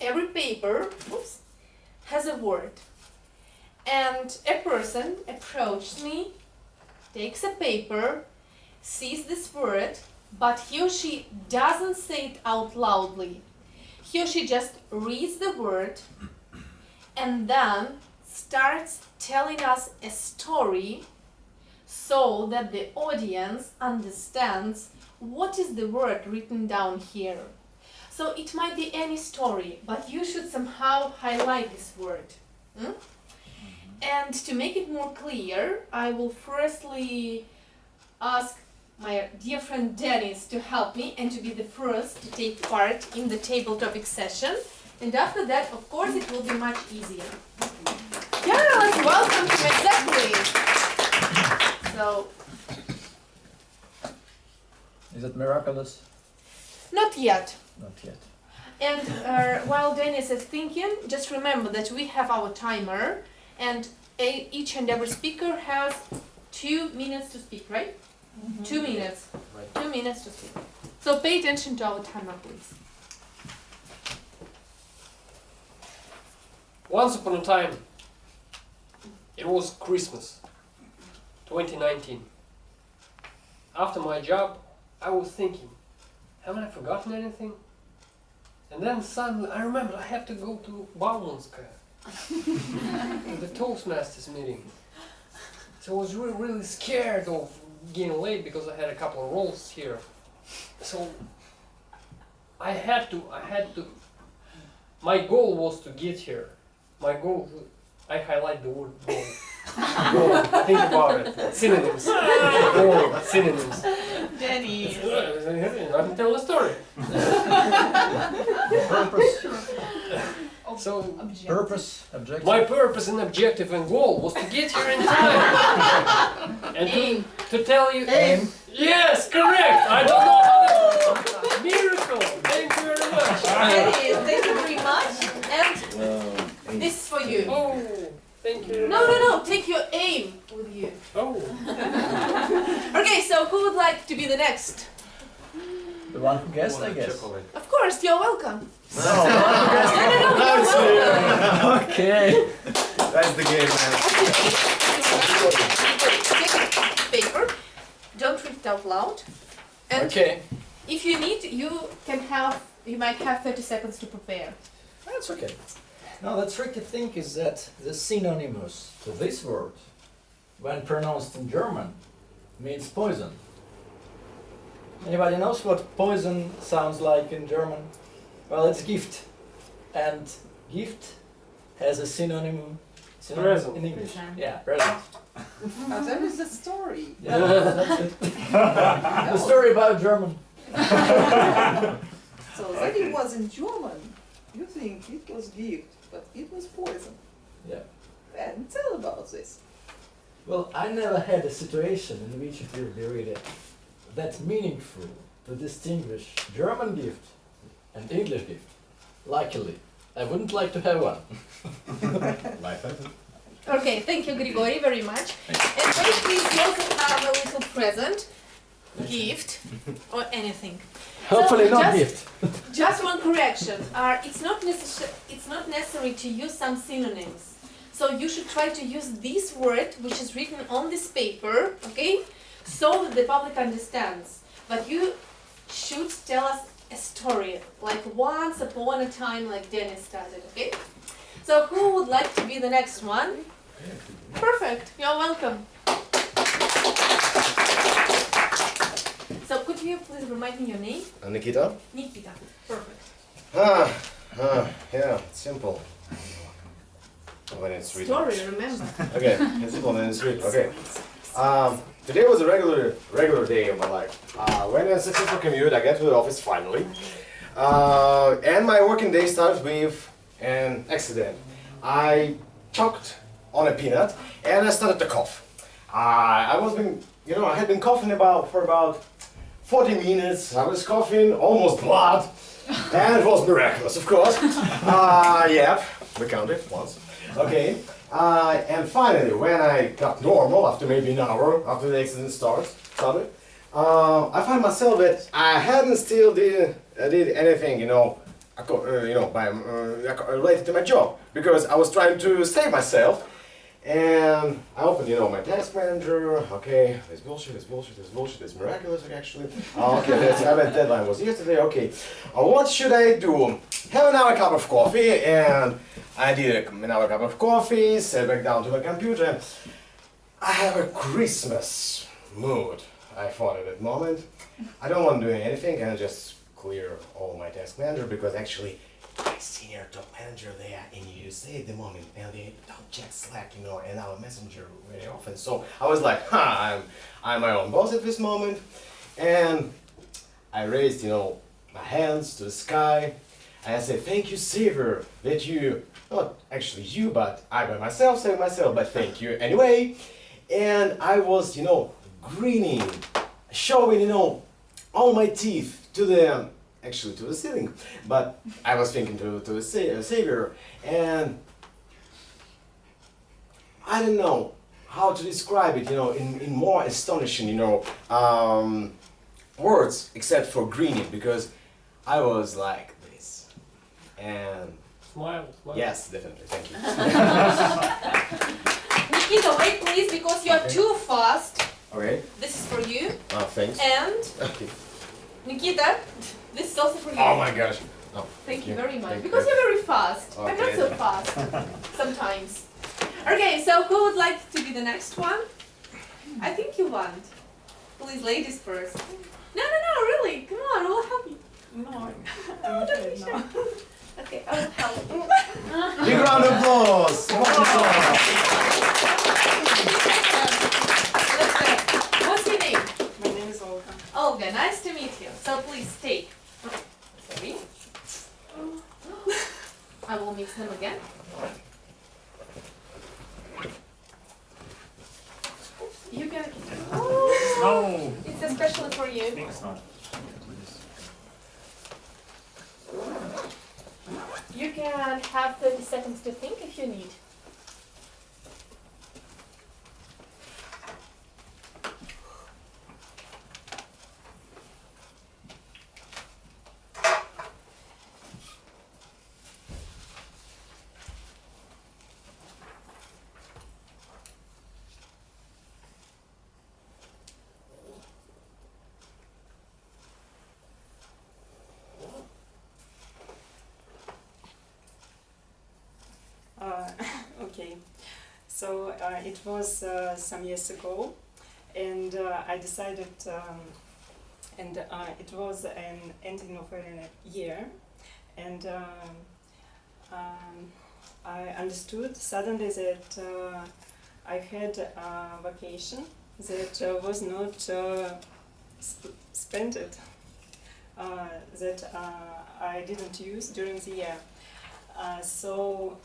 Every paper has a word, and a person approaches me, takes a paper, sees this word, but he or she doesn't say it out loudly. He or she just reads the word and then starts telling us a story so that the audience understands what is the word written down here. So it might be any story, but you should somehow highlight this word. And to make it more clear, I will firstly ask my dear friend Dennis to help me and to be the first to take part in the table topic session. And after that, of course, it will be much easier. Yeah, let's welcome him exactly. So, Is it miraculous? not yet. Not yet. And while Dennis is thinking, just remember that we have our timer, and each and every speaker has 2 minutes to speak, right? 2 minutes. Right. 2 minutes to speak. So pay attention to our timer, please. Once upon a time, it was Christmas, 2019. After my job, I was thinking, haven't I forgotten anything? And then suddenly I remembered I have to go to Baumanskaya, the Toastmasters meeting. So I was really scared of getting late because I had a couple of roles here. So I had to, my goal was to get here. My goal, I highlight the word goal. Goal, think about it. Synonyms. Goal, synonyms. Denny. I can tell the story. So, Purpose, objective. my purpose and objective and goal was to get here in time. And to tell you... Aim. Yes, correct! I don't know how to... Miracle! Thank you very much. Denny, thank you very much. And this is for you. Oh, thank you. No, take your your aim with you. Oh. Okay, so who would like to be the next? The one who guessed, I Want guess. chocolate? Of course, you're welcome. No, No, you're welcome. Okay. that's the game, man. Take paper. Don't read it out loud. And Okay. if you need, you might have 30 seconds to prepare. That's okay. Now the tricky thing is that the synonymous to this word, when pronounced in German, means poison. Anybody knows what poison sounds like in German? Well, it's gift. And gift has a synonym Present. in English. Present. Yeah, present. Now there is a story. Yeah, that's it. The story about German. So that it was in German. You think it was gift, but it was poison. Yeah. And tell about this. Well, I never had a situation in which it will be really that meaningful to distinguish German gift and English gift. Luckily, I wouldn't like to have one. Life happens. Okay, thank you, Grigori, very much. And very please, you also have a little present, gift, or anything. Hopefully So, not just- gift. Just one correction. It's not necessary to use some synonyms. So you should try to use this word, which is written on this paper, okay? So that the public understands. But you should tell us a story, like once upon a time, like Dennis started, okay? So who would like to be the next one? Perfect. You're welcome. So could you please remind me your name? Nikita? Nikita. Perfect. Yeah, it's simple. When it's written. Story, remember. Okay, it's simple when it's written. Okay. Today was a regular day of my life. When a successful commute, I get to the office finally. And my working day starts with an accident. I choked on a peanut and I started to cough. I had been coughing for about 40 minutes. I was coughing, almost blood, and it was miraculous, of course. Yeah, we counted once. Okay. And finally, when I got normal, after maybe an hour after the accident started, I find myself that I hadn't still did anything, related to my job, because I was trying to save myself. And I opened, my task manager. Okay, this bullshit, it's miraculous actually. Okay, that deadline was yesterday. Okay, what should I do? Have another cup of coffee, and I did another cup of coffee, sat back down to my computer. I have a Christmas mood, I thought at that moment. I don't want to do anything, and I just clear all my task manager, because actually my senior top manager there in USA at the moment, and they don't check Slack, and our messenger very often. So I was like, I'm my own boss at this moment, and I raised, my hands to the sky, and I said, thank you, Savior, that you, not actually you, but I by myself saved myself, but thank you anyway. And I was, grinning, showing, all my teeth to the ceiling, but I was thinking to the Savior, and I don't know how to describe it, in more astonishing, words, except for grinning, because I was like this, and Smile. yes, definitely, thank you. Nikita, wait please, because you're too fast. Okay. This is for you. Thanks. And Okay. Nikita, this is also for you. Oh my gosh. Oh, Thank you very much. Thank Because you. you're very fast. I'm not Okay. so fast. Sometimes. Okay, so who would like to be the next one? I think you want. Please, ladies first. No, really. Come on, we'll help you. No, Oh, don't be shy. Okay, I will help you. Big round of applause. Let's go. What's your name? my name is Olga. Olga, nice to meet you. So please take. Sorry. I will mix them again. You can. Oh, No. it's especially for you. It's not. You can have 30 seconds to think if you need. So it was some years ago, and I decided, and it was an ending of a year, and I understood suddenly that I had a vacation that was not spent, that I didn't use during the year. So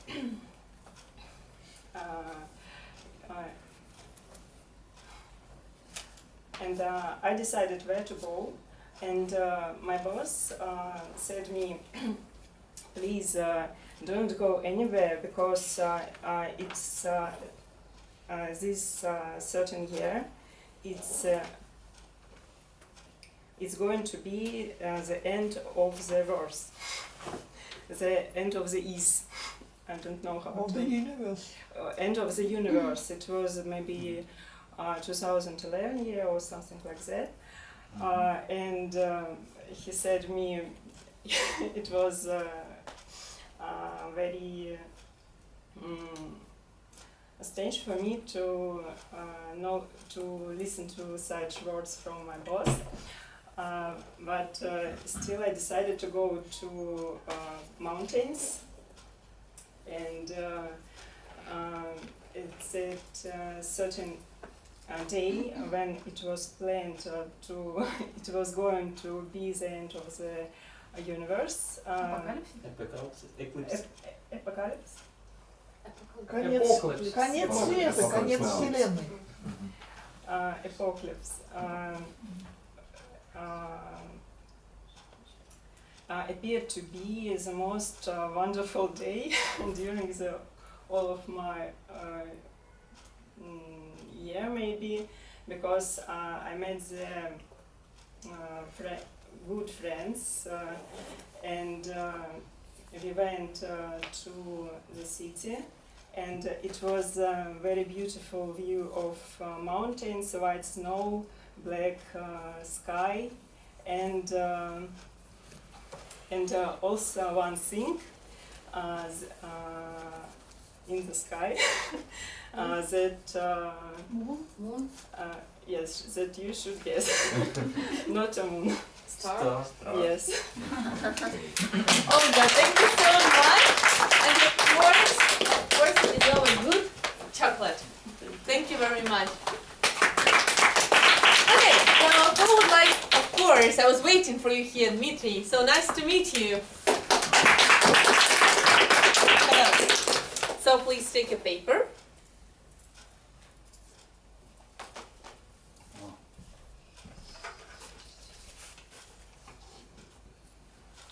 and I decided where to go, and my boss said me, please don't go anywhere, because it's this certain year, it's going to be the end of the verse, the end of the is. I don't know how Of to. the universe. End of the universe. It was maybe 2011 year or something like that. And he said me, it was very strange for me to listen to such words from my boss. But still I decided to go to mountains, and it's at a certain day when it was planned it was going to be the end of the universe. Eclipse. Apocalypse. Конец, Apocalypse. конец света, конец вселенной. Apocalypse. Appeared to be the most wonderful day during all of my year, maybe, because I met the good friends, and we went to the city, and it was a very beautiful view of mountains, white snow, black sky, and also one thing in the sky that Moon. yes, that you should guess. Not a moon. Star. Yes. Olga, thank you so much. And of course, it's our good chocolate. Thank you very much. Okay, so who would like, of course, I was waiting for you here, Dmitry. So nice to meet you. Hello. So please take a paper.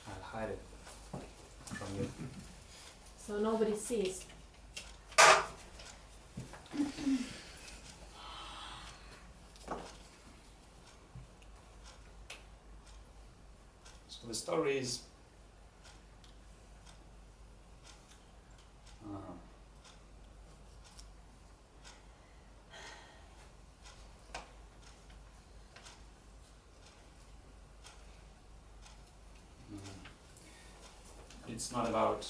I'll hide it from you. So nobody sees. So the story is it's not about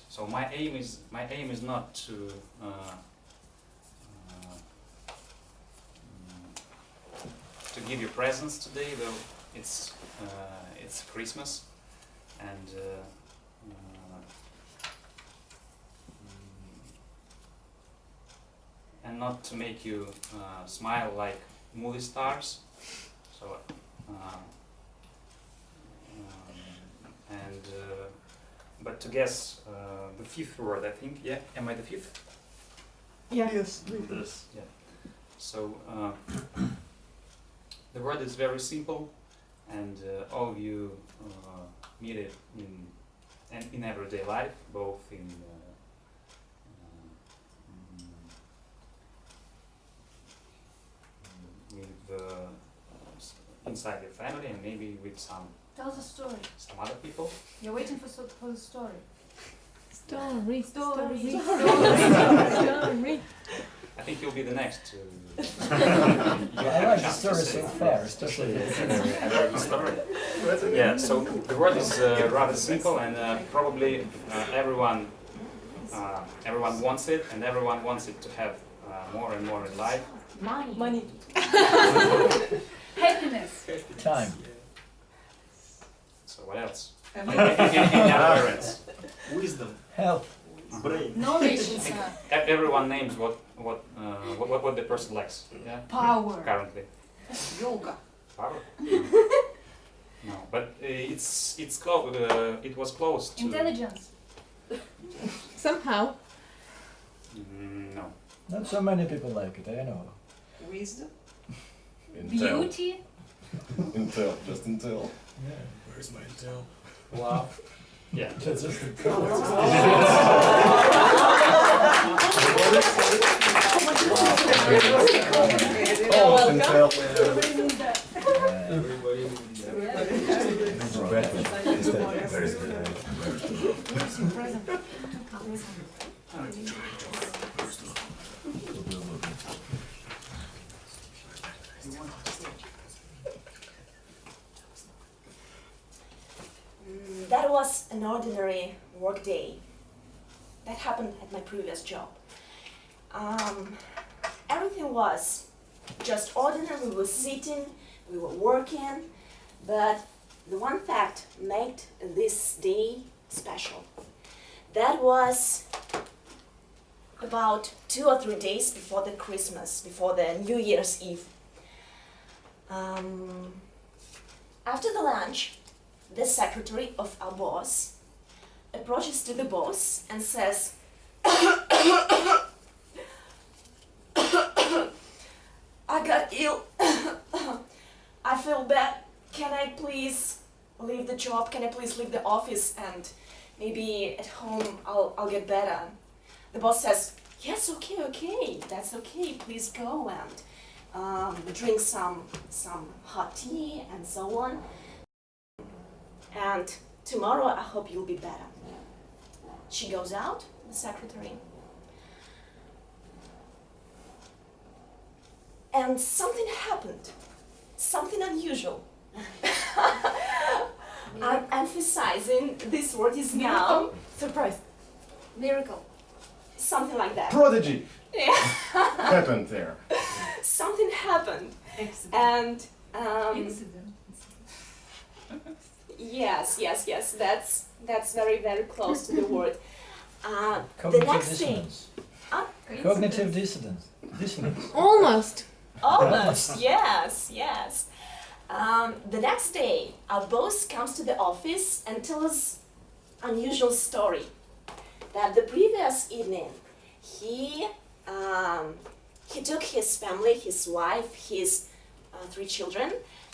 so my aim is not to give you presents today, though it's Christmas, and not to make you smile like movie stars. So but to guess the fifth word, I think. Yeah, am I the fifth? Yeah. Yes. This. Yeah. So the word is very simple, and all of you meet it in everyday life, both in inside your family, and maybe with some Tell the story. some other people. You're waiting for the story. Story. I think you'll be the next to. I like the story so far, especially the story. Yeah, so the word is rather simple, and probably everyone Everyone wants it, and everyone wants it to have more and more in life. Money. Happiness. Time. So what else? Any other words? Wisdom. Health. Brain. Knowledge. Everyone names what the person lacks. Yeah. Power. Currently. Yoga. Power. No, but it's close. It was close to. Intelligence. Somehow. No. Not so many people like it, I know. Wisdom. Beauty. Intel. Just Intel. Yeah. Where's my Intel? Wow. Yeah. That's just Oh, Intel. That was an ordinary work day. That happened at my previous job. Everything was just ordinary. We were sitting, we were working, but the one fact made this day special. That was about 2 or 3 days before the Christmas, before the New Year's Eve. After the lunch, the secretary of our boss approaches to the boss and says, I got ill. I feel bad. Can I please leave the job? Can I please leave the office and maybe at home I'll get better? The boss says, yes, okay, that's okay. Please go and drink some hot tea and so on. And tomorrow I hope you'll be better. She goes out, the secretary. And something happened. Something unusual. I'm emphasizing this word is now. Surprise. Miracle. Something like that. Prodigy. Yeah. Happened there. Something happened. Accident. And Incident. yes, that's very, very close to the word. The Cognitive next thing. dissonance. Cognitive dissonance. Dissonance. Almost. Almost, yes. The next day, our boss comes to the office and tells us unusual story. That the previous evening, he took his family, his wife, his 3 children,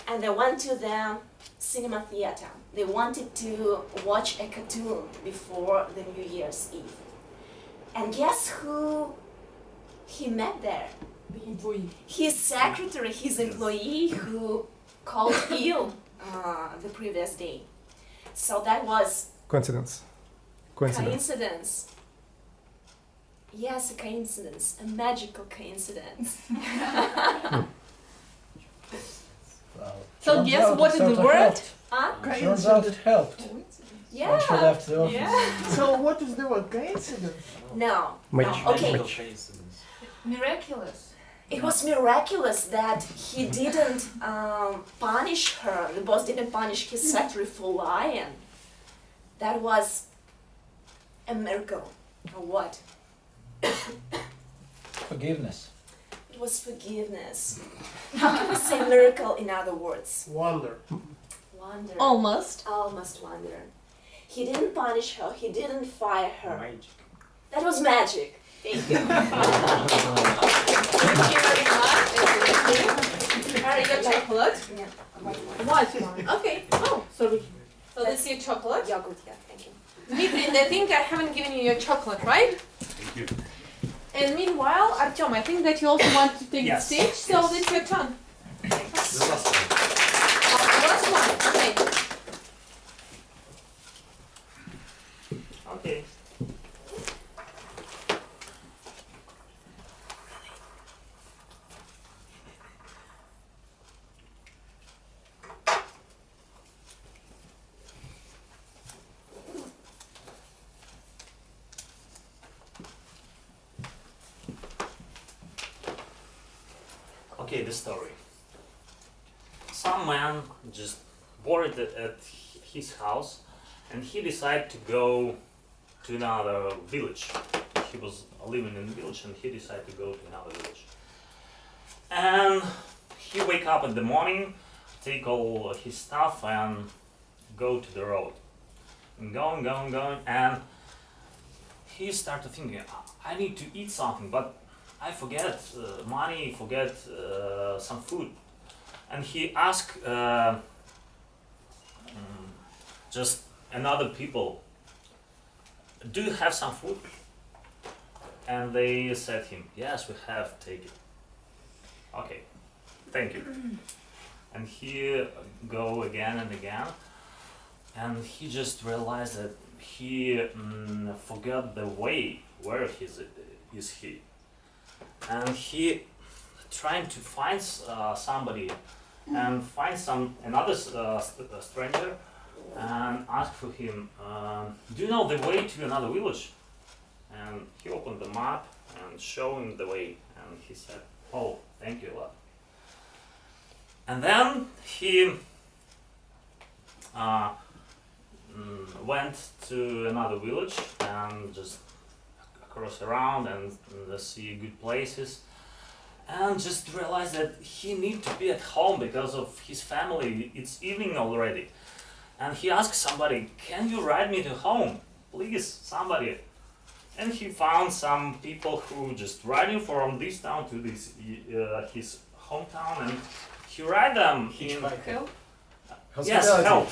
and they went to the cinema theater. They wanted to watch a cartoon before the New Year's Eve. And guess who he met there? His secretary, his employee who called ill the previous day. So that was Coincidence. coincidence. Yes, a coincidence, a magical coincidence. Well, So turns guess out what it is sort the of word? helped. Huh? Turns out it helped. Yeah. When she left the office. Yeah. So what is the word? Coincidence? No. Magic. No. Okay. Miraculous. It was miraculous that he didn't punish her. The boss didn't punish his secretary for lying. That was a miracle. Or what? Forgiveness. It was forgiveness. How can we say miracle in other words? Wonder. Wonder. Almost. Almost wonder. He didn't punish her. He didn't fire her. Magic. That was magic. Thank you. Thank you very much. Are you got chocolate? Yeah. White one. Okay. Oh, sorry. So this is your chocolate. Yogurt, yeah, thank you. Dmitry, and I think I haven't given you your chocolate, right? Thank you. And meanwhile, Artyom, I think that you also want to take Yes. the stage, so it's your turn. The last one. Last one. Okay. Okay. Okay, the story. Some man just bored at his house, and he decided to go to another village. He was living in the village, and he decided to go to another village. And he wake up in the morning, take all his stuff, and go to the road. And going, and he started thinking, I need to eat something, but I forget money, forget some food. And he asked just another people, do you have some food? And they said him, yes, we have, take it. Okay, thank you. And he go again and again, and he just realized that he forgot the way, where is he. And he trying to find somebody and find another stranger and ask for him, do you know the way to another village? And he opened the map and showed him the way, and he said, oh, thank you a lot. And then he went to another village and just cross around and see good places, and just realized that he need to be at home because of his family. It's evening already, and he asked somebody, can you ride me to home, please, somebody? And he found some people who just riding from this town to this his hometown, and he ride them in Help? Yes, help.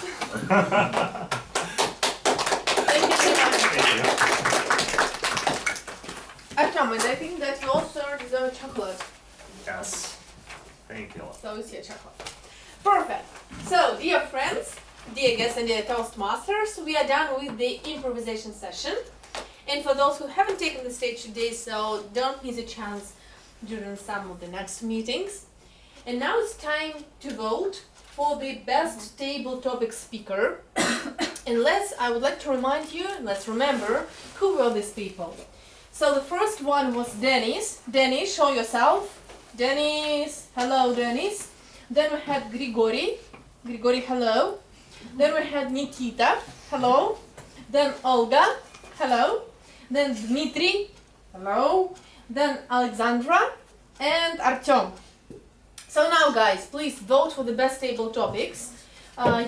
Thank you so much. Thank you. Artem, and I think that you also deserve chocolate. Yes. Thank you. So it's your chocolate. Perfect. So, dear friends, dear guests and dear Toastmasters, we are done with the improvisation session. And for those who haven't taken the stage today, so don't miss a chance during some of the next meetings. And now it's time to vote for the best table topic speaker. And I would like to remind you, let's remember, who were these people. So the first one was Dennis. Dennis, show yourself. Dennis, hello Dennis. Then we had Grigory. Grigory, hello. Then we had Nikita, hello. Then Olga, hello. Then Dmitry, hello. Then Alexandra and Artyom. So now guys, please vote for the best table topics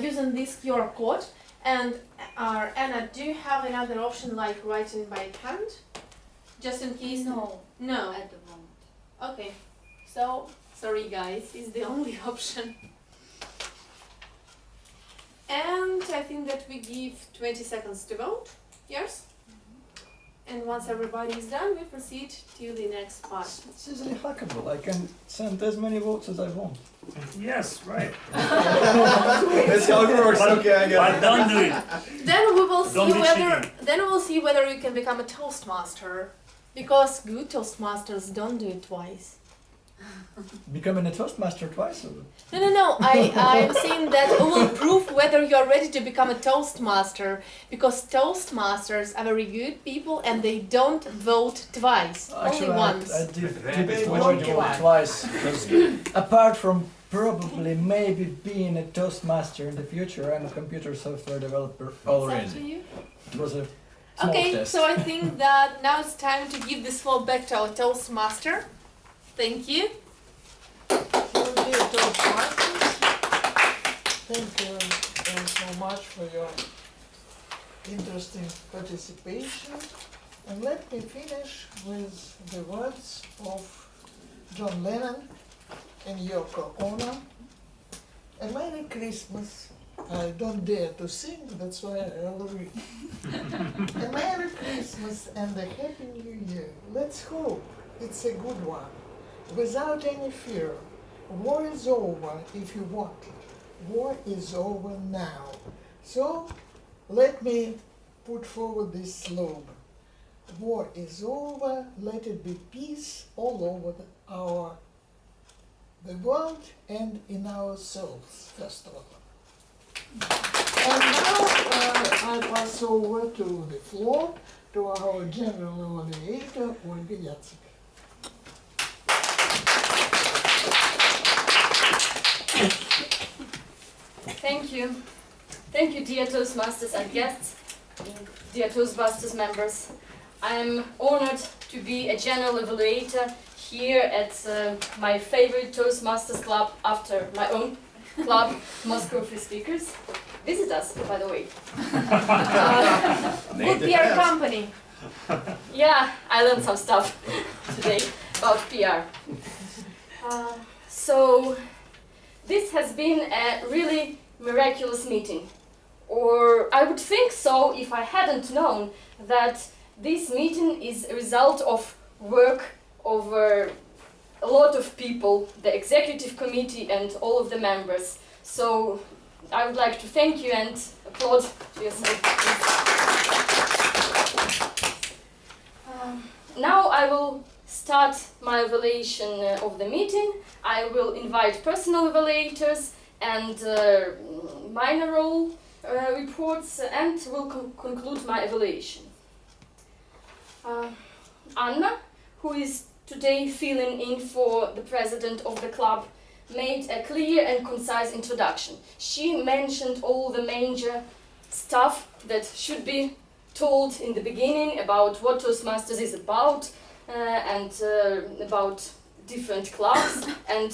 using this QR code. And Anna, do you have another option like writing by hand? Just in case? No. No. At the moment. Okay. So, sorry guys, it's the only option. And I think that we give 20 seconds to vote. Yes? And once everybody is done, we proceed to the next part. It's easily hackable. I can send as many votes as I want. Yes, right. That's how it works. Okay, I get But it. don't do it. Then we will see Don't be whether cheating. you can become a Toastmaster. Because good Toastmasters don't do it twice. Becoming a Toastmaster twice? Or? No. I'm saying that we will prove whether you are ready to become a Toastmaster. Because Toastmasters are very good people and they don't vote twice. Actually, only once. I did vote twice. Because apart from probably maybe being a Toastmaster in the future, I'm a computer software developer already. It's up to you. It was a small Okay, test. so I think that now it's time to give this floor back to our Toastmaster. Thank you. Dear Toastmasters, thank you so much for your interesting participation. And let me finish with the words of John Lennon and Yoko Ono. A Merry Christmas. I don't dare to sing, that's why I'll read. A Merry Christmas and a Happy New Year. Let's hope it's a good one. Without any fear. War is over if you want it. War is over now. So let me put forward this slogan. War is over, let it be peace all over the world and in our souls, first of all. And now I pass over to the floor to our general evaluator, Olga Yacek. you. Thank you, dear Toastmasters and guests, dear Toastbusters members. I am honored to be a general evaluator here at my favorite Toastmasters club after my own club, Moscow Free Speakers. Visit us, by the way. Good PR company. Yeah, I learned some stuff today about PR. So, this has been a really miraculous meeting. Or I would think so if I hadn't known that this meeting is a result of work over a lot of people, the executive committee and all of the members. So I would like to thank you and applaud to yourself. Now I will start my evaluation of the meeting. I will invite personal evaluators and minor role reports and will conclude my evaluation. Anna, who is today filling in for the president of the club, made a clear and concise introduction. She mentioned all the major stuff that should be told in the beginning about what Toastmasters is about and about different clubs and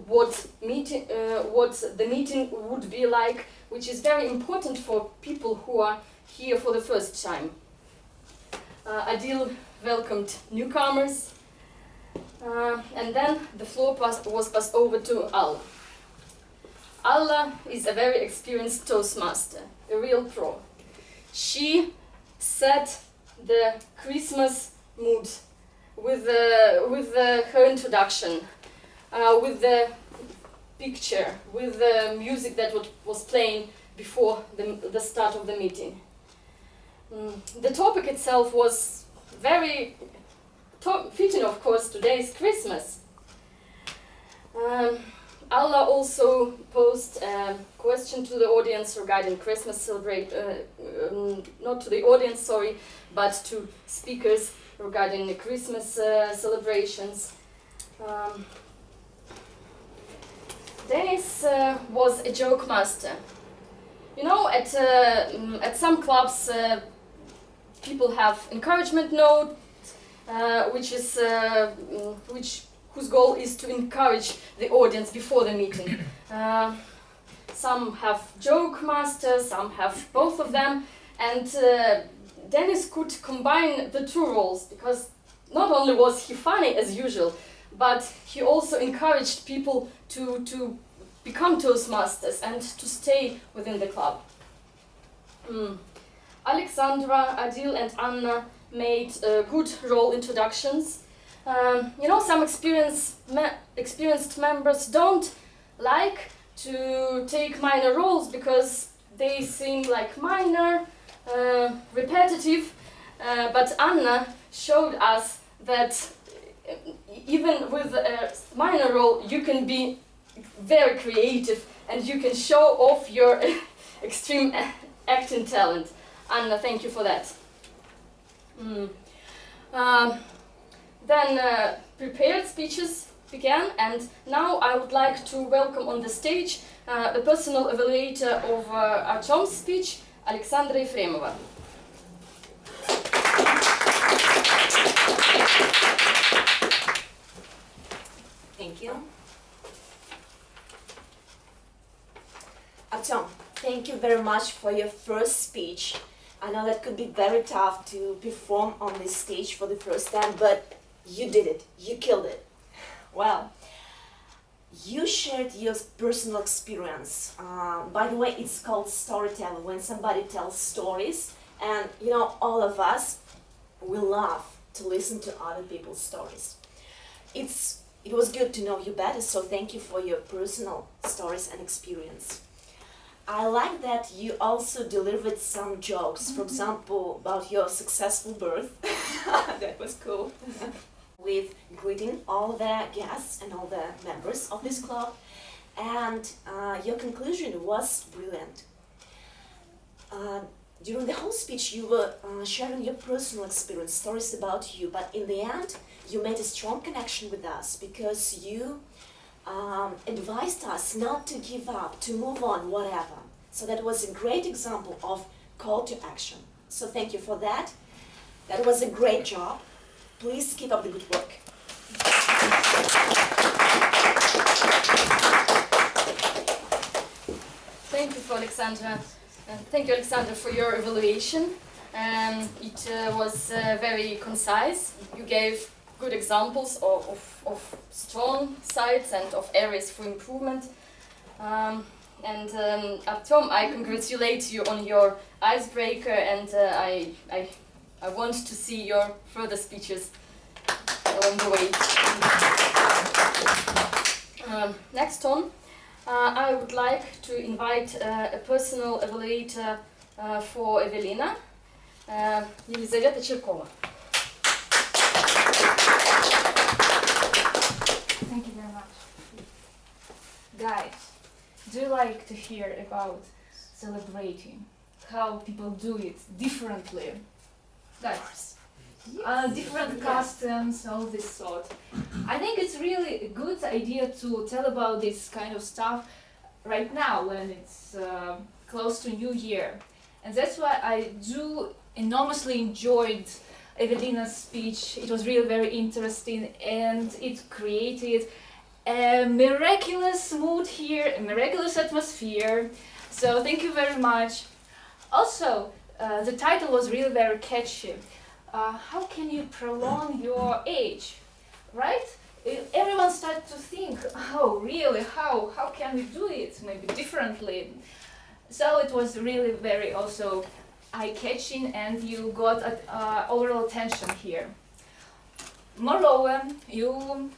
what the meeting would be like, which is very important for people who are here for the first time. Adil welcomed newcomers, and then the floor was passed over to Alla. Alla is a very experienced Toastmaster, a real pro. She set the Christmas mood with her introduction, with the picture, with the music that was playing before the start of the meeting. The topic itself was very fitting, of course. Today is Christmas. Allah also posed a question to the audience regarding Christmas not to the audience, sorry, but to speakers regarding the Christmas celebrations. Dennis was a joke master. You know, at some clubs, people have encouragement note, whose goal is to encourage the audience before the meeting. Some have joke master, some have both of them, and Dennis could combine the two roles because not only was he funny as usual, but he also encouraged people to become Toastmasters and to stay within the club. Alexandra, Adil and Anna made good role introductions. You know, some experienced members don't like to take minor roles because they seem like minor, repetitive, but Anna showed us that even with a minor role you can be very creative and you can show off your extreme acting talent. Anna, thank you for that. Then prepared speeches began, and now I would like to welcome on the stage the personal evaluator of Artyom's speech, Alexandra Efremova. Thank you. Artyom, thank you very much for your first speech. I know that could be very tough to perform on this stage for the first time, but you did it. You killed it. Well, you shared your personal experience. By the way, it's called storytelling, when somebody tells stories, and you know, all of us, we love to listen to other people's stories. It was good to know you better, so thank you for your personal stories and experience. I like that you also delivered some jokes, for example, about your successful birth. That was cool. With greeting all the guests and all the members of this club, and your conclusion was brilliant. During the whole speech you were sharing your personal experience, stories about you, but in the end you made a strong connection with us because you advised us not to give up, to move on, whatever. So that was a great example of call to action. So thank you for that. That was a great job. Please keep up the good work. Thank you for Alexandra. Thank you, Alexandra, for your evaluation. It was very concise. You gave good examples of strong sides and of areas for improvement. Tom, I congratulate you on your icebreaker, and I want to see your further speeches along the way. Next on, I would like to invite a personal evaluator for Evelina, Елизавета Черкова. Thank you very much. Guys, do you like to hear about celebrating? How people do it differently? Guys, different customs, all this sort. I think it's really a good idea to tell about this kind of stuff right now when it's close to New Year. And that's why I do enormously enjoyed Evelina's speech. It was really very interesting, and it created a miraculous mood here, a miraculous atmosphere. So thank you very much. Also, the title was really very catchy. How can you prolong your age, right? Everyone started to think, oh really, how can we do it, maybe differently? So it was really very also eye-catching, and you got overall attention here. Moreover, you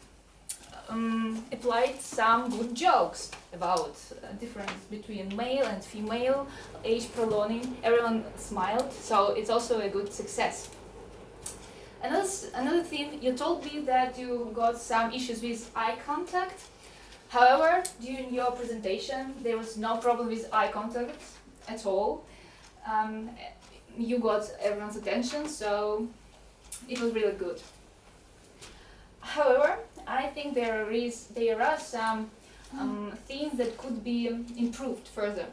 applied some good jokes about difference between male and female age prolonging. Everyone smiled, so it's also a good success. Another thing, you told me that you got some issues with eye contact. However, during your presentation, there was no problem with eye contact at all. You got everyone's attention, so it was really good. However, I think there are some things that could be improved further.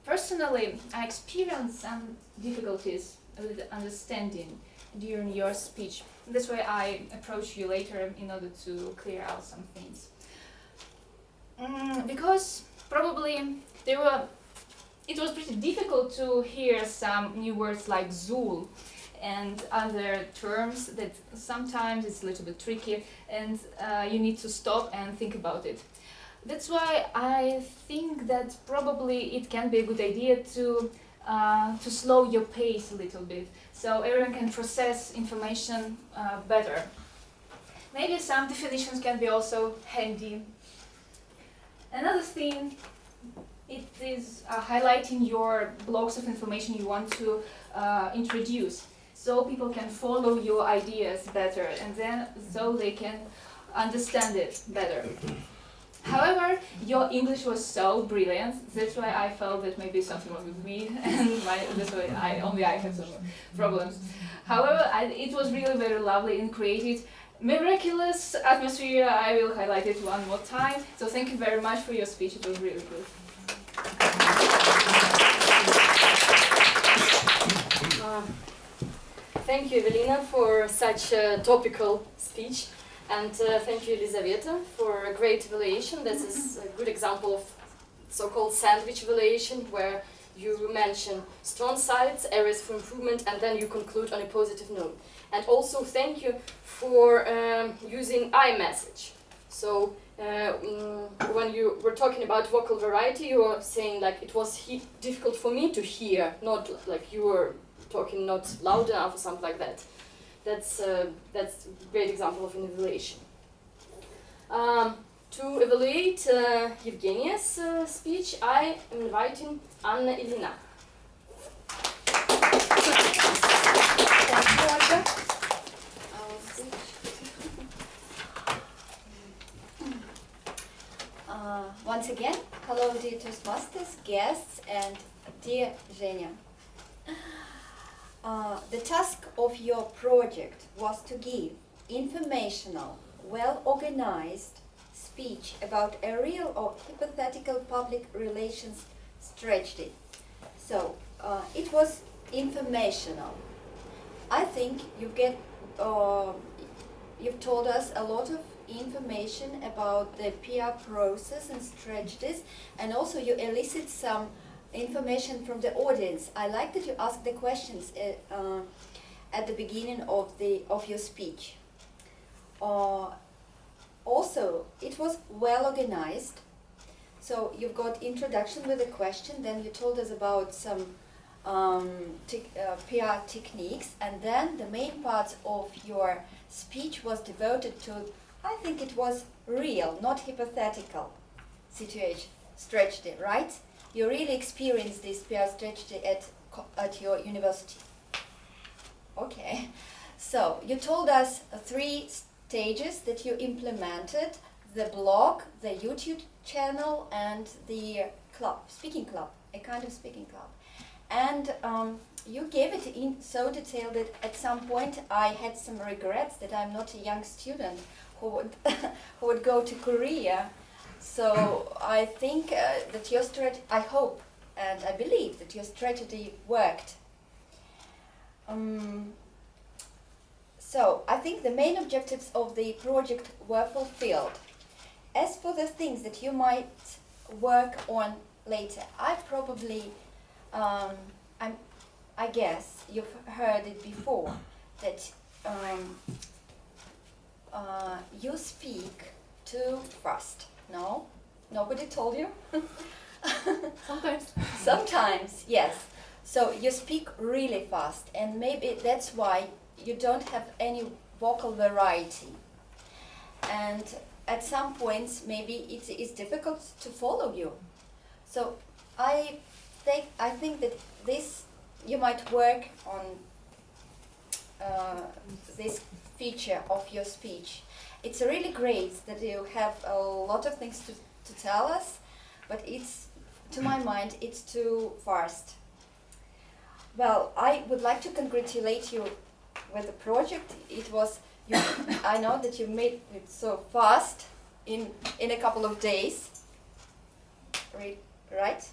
Personally, I experienced some difficulties with understanding during your speech. That's why I approached you later in order to clear out some things. Because probably it was pretty difficult to hear some new words like Zool and other terms that sometimes it's a little bit tricky, and you need to stop and think about it. That's why I think that probably it can be a good idea to slow your pace a little bit, so everyone can process information better. Maybe some definitions can be also handy. Another thing, it is highlighting your blocks of information you want to introduce, so people can follow your ideas better, and then so they can understand it better. However, your English was so brilliant, that's why I felt that maybe something wrong with me, and that's why I had some problems. However, it was really very lovely and created miraculous atmosphere. I will highlight it one more time. So thank you very much for your speech, it was really good. Thank you, Evelina, for such a topical speech. And thank you, Elizaveta, for a great evaluation. This is a good example of so-called sandwich evaluation, where you mention strong sides, areas for improvement, and then you conclude on a positive note. And also thank you for using iMessage. So when you were talking about vocal variety, you were saying like it was difficult for me to hear, not like you were talking not loud enough or something like that. That's a great example of an evaluation. To evaluate Evgenia's speech, I am inviting Anna Ilina. Once again, hello dear Toastmasters, guests, and dear Zhenya. The task of your project was to give informational, well-organized speech about a real or hypothetical public relations tragedy. So it was informational. I think you've told us a lot of information about the PR process and strategies, and also you elicit some information from the audience. I like that you asked the questions at the beginning of your speech. Also, it was well organized. So you've got introduction with a question, then you told us about some PR techniques, and then the main part of your speech was devoted to, I think it was real, not hypothetical situation, strategy, right? You really experienced this PR strategy at your university. Okay, so you told us 3 stages that you implemented: the blog, the YouTube channel, and the club, speaking club, a kind of speaking club. And you gave it in so detail that at some point I had some regrets that I'm not a young student who would go to Korea. So I think that your strategy, I hope and I believe that your strategy worked. So I think the main objectives of the project were fulfilled. As for the things that you might work on later, I probably, I guess you've heard it before, that you speak too fast. No? Nobody told you? Sometimes. Sometimes, yes. So you speak really fast, and maybe that's why you don't have any vocal variety. And at some points, maybe it is difficult to follow you. So I think that this, you might work on this feature of your speech. It's really great that you have a lot of things to tell us, but it's, to my mind, it's too fast. Well, I would like to congratulate you with the project. It was, I know that you made it so fast in a couple of days, right?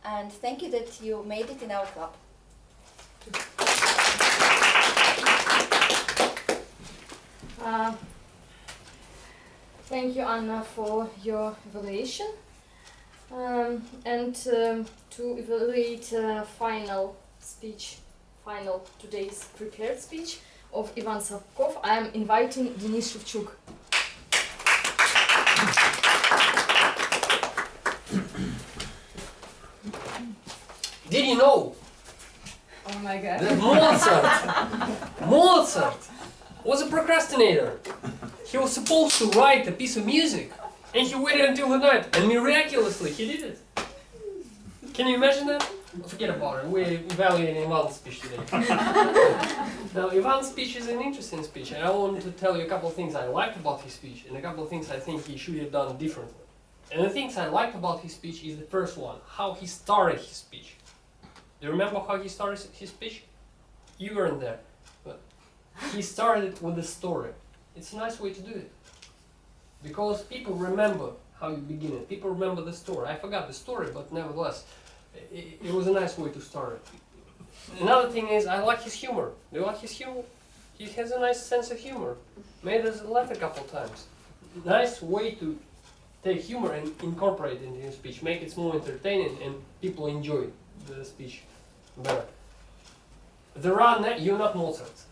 And thank you that you made it in our club. Thank you, Anna, for your evaluation. And to evaluate final speech, today's prepared speech of Ivan Savkov, I am inviting Denis Shevchuk. Did you know Oh my god. that Mozart was a procrastinator? He was supposed to write a piece of music, and he waited until the night, and miraculously he did it. Can you imagine that? Forget about it, we're evaluating Ivan's speech today. Now, Ivan's speech is an interesting speech, and I want to tell you a couple of things I liked about his speech, and a couple of things I think he should have done differently. And the things I liked about his speech is the first one, how he started his speech. Do you remember how he started his speech? You weren't there, but he started with a story. It's a nice way to do it, because people remember how you begin it. People remember the story. I forgot the story, but nevertheless, it was a nice way to start it. Another thing is, I like his humor. Do you like his humor? He has a nice sense of humor. Made us laugh a couple times. Nice way to take humor and incorporate it into your speech. Make it more entertaining and people enjoy the speech better. You're not Mozart.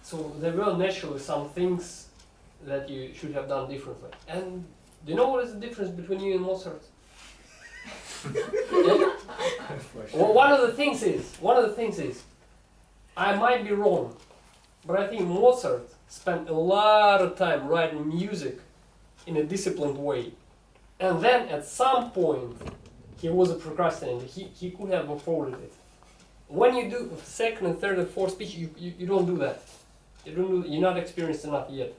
So there were naturally some things that you should have done differently. And do you know what is the difference between you and Mozart? Well, one of the things is, I might be wrong, but I think Mozart spent a lot of time writing music in a disciplined way. And then at some point, he was a procrastinator. He could have afforded it. When you do second and third and fourth speech, you don't do that. You're not experienced enough yet.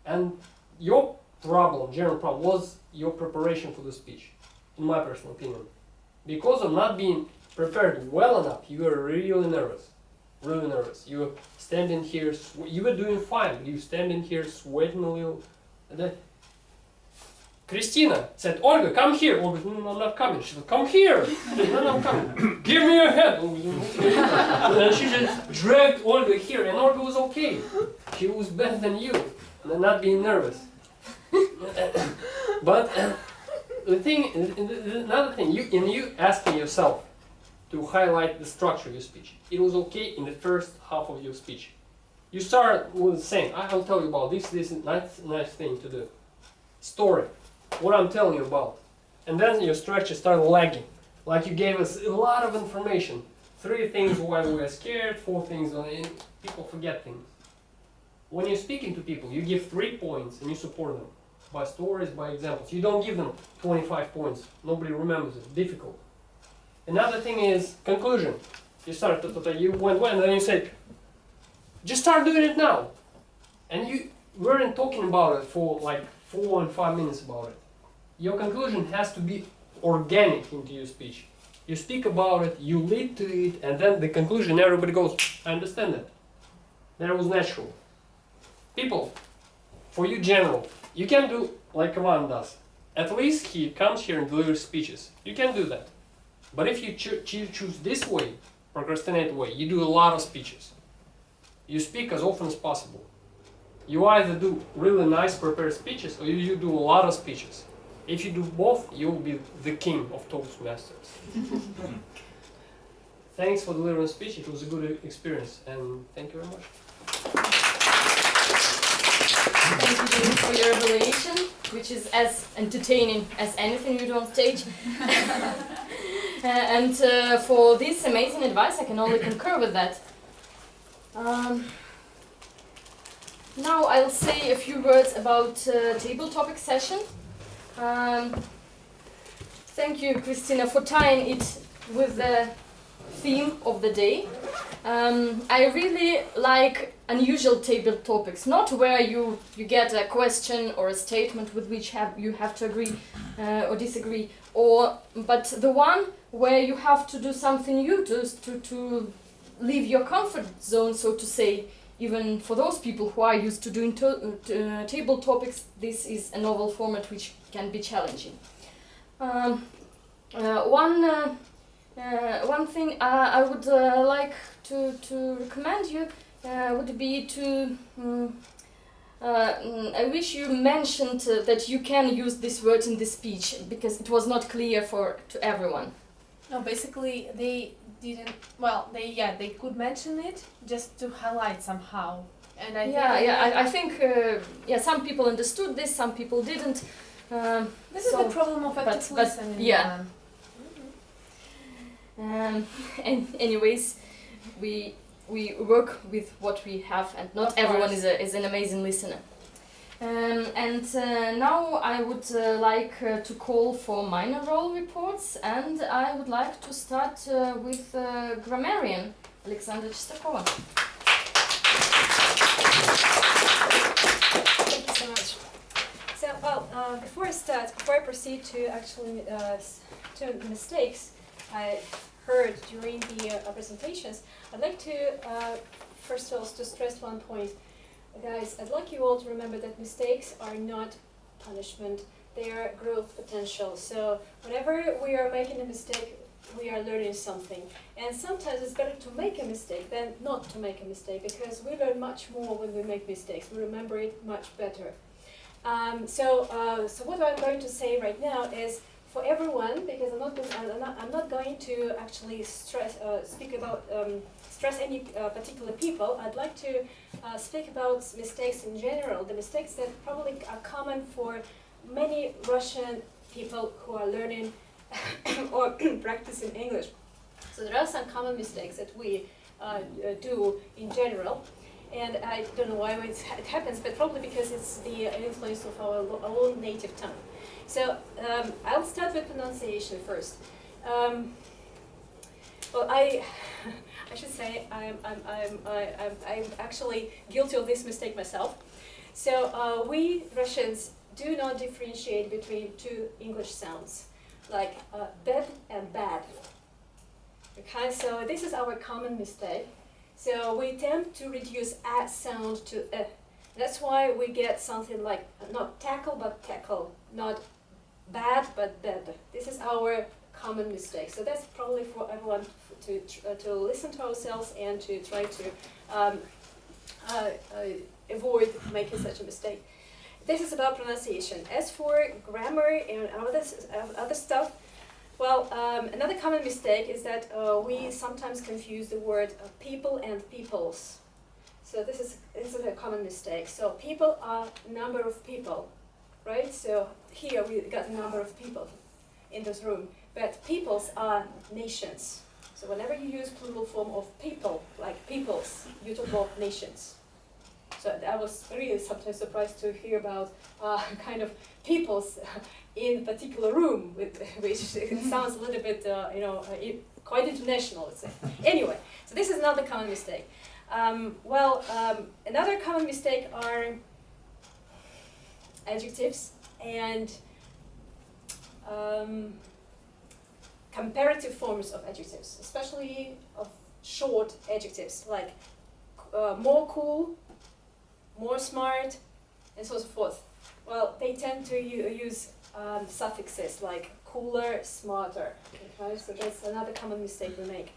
And your problem, general problem, was your preparation for the speech, in my personal opinion. Because of not being prepared well enough, you were really nervous. Really nervous. You were standing here, you were doing fine, but you were standing here sweating a little. And then Christina said, Olga, come here. Olga said, no, I'm not coming. She said, come here. She said, no, I'm coming. Give me your head. Olga said, okay. And then she just dragged Olga here, and Olga was okay. She was better than you, and not being nervous. But the thing, another thing, you asking yourself to highlight the structure of your speech. It was okay in the first half of your speech. You start with saying, I'll tell you about this is nice thing to do. Story, what I'm telling you about. And then your structure started lagging. Like you gave us a lot of information. 3 things why we are scared, 4 things why people forget things. When you're speaking to people, you give 3 points and you support them. By stories, by examples. You don't give them 25 points. Nobody remembers it. Difficult. Another thing is conclusion. You start, you went, and then you said, just start doing it now. And you weren't talking about it for like 4 and 5 minutes about it. Your conclusion has to be organic into your speech. You speak about it, you lead to it, and then the conclusion, everybody goes, I understand it. That was natural. People, for you general, you can do like Ivan does. At least he comes here and delivers speeches. You can do that. But if you choose this way, procrastinate way, you do a lot of speeches. You speak as often as possible. You either do really nice prepared speeches or you do a lot of speeches. If you do both, you will be the king of Toastmasters. Thanks for delivering a speech. It was a good experience, and thank you very much. Thank you, James, for your evaluation, which is as entertaining as anything you do on stage. And for this amazing advice, I can only concur with that. Now I'll say a few words about table topic session. Thank you, Christina, for tying it with the theme of the day. I really like unusual table topics, not where you get a question or a statement with which you have to agree or disagree, but the one where you have to do something new to leave your comfort zone, so to say. Even for those people who are used to doing table topics, this is a novel format which can be challenging. One thing I would like to recommend you would be to I wish you mentioned that you can use this word in the speech, because it was not clear to everyone. No, basically they didn't. Well, they could mention it just to highlight somehow. And I think some people understood this, some people didn't. This is the problem of active listening. Yeah. And anyways, we work with what we have, and not everyone is an amazing listener. Now I would like to call for minor role reports, and I would like to start with grammarian Alexandra Chistakova. Thank you so much. So, before I proceed to actually to the mistakes I heard during the presentations, I'd like to first of all to stress one point. Guys, I'd like you all to remember that mistakes are not punishment, they are growth potential. So whenever we are making a mistake, we are learning something. And sometimes it's better to make a mistake than not to make a mistake, because we learn much more when we make mistakes. We remember it much better. So what I'm going to say right now is for everyone, because I'm not going to actually stress any particular people. I'd like to speak about mistakes in general, the mistakes that probably are common for many Russian people who are learning or practicing English. So there are some common mistakes that we do in general, and I don't know why it happens, but probably because it's the influence of our own native tongue. So I'll start with pronunciation first. Well, I should say I'm actually guilty of this mistake myself. So we Russians do not differentiate between two English sounds, like bed and bad. Okay, so this is our common mistake. So we tend to reduce a sound to That's why we get something like not tackle but tackle, not bad but bad. This is our common mistake. So that's probably for everyone to listen to ourselves and to try to avoid making such a mistake. This is about pronunciation. As for grammar and other stuff, well, another common mistake is that we sometimes confuse the word people and peoples. So this is a common mistake. So people are number of people, right? So here we got a number of people in this room, but peoples are nations. So whenever you use plural form of people, like peoples, you talk about nations. So I was really sometimes surprised to hear about kind of peoples in a particular room, which sounds a little bit, quite international, let's say. Anyway, so this is another common mistake. Another common mistake are adjectives and comparative forms of adjectives, especially of short adjectives like more cool, more smart, and so forth. Well, they tend to use suffixes like cooler, smarter. Okay, so that's another common mistake we make.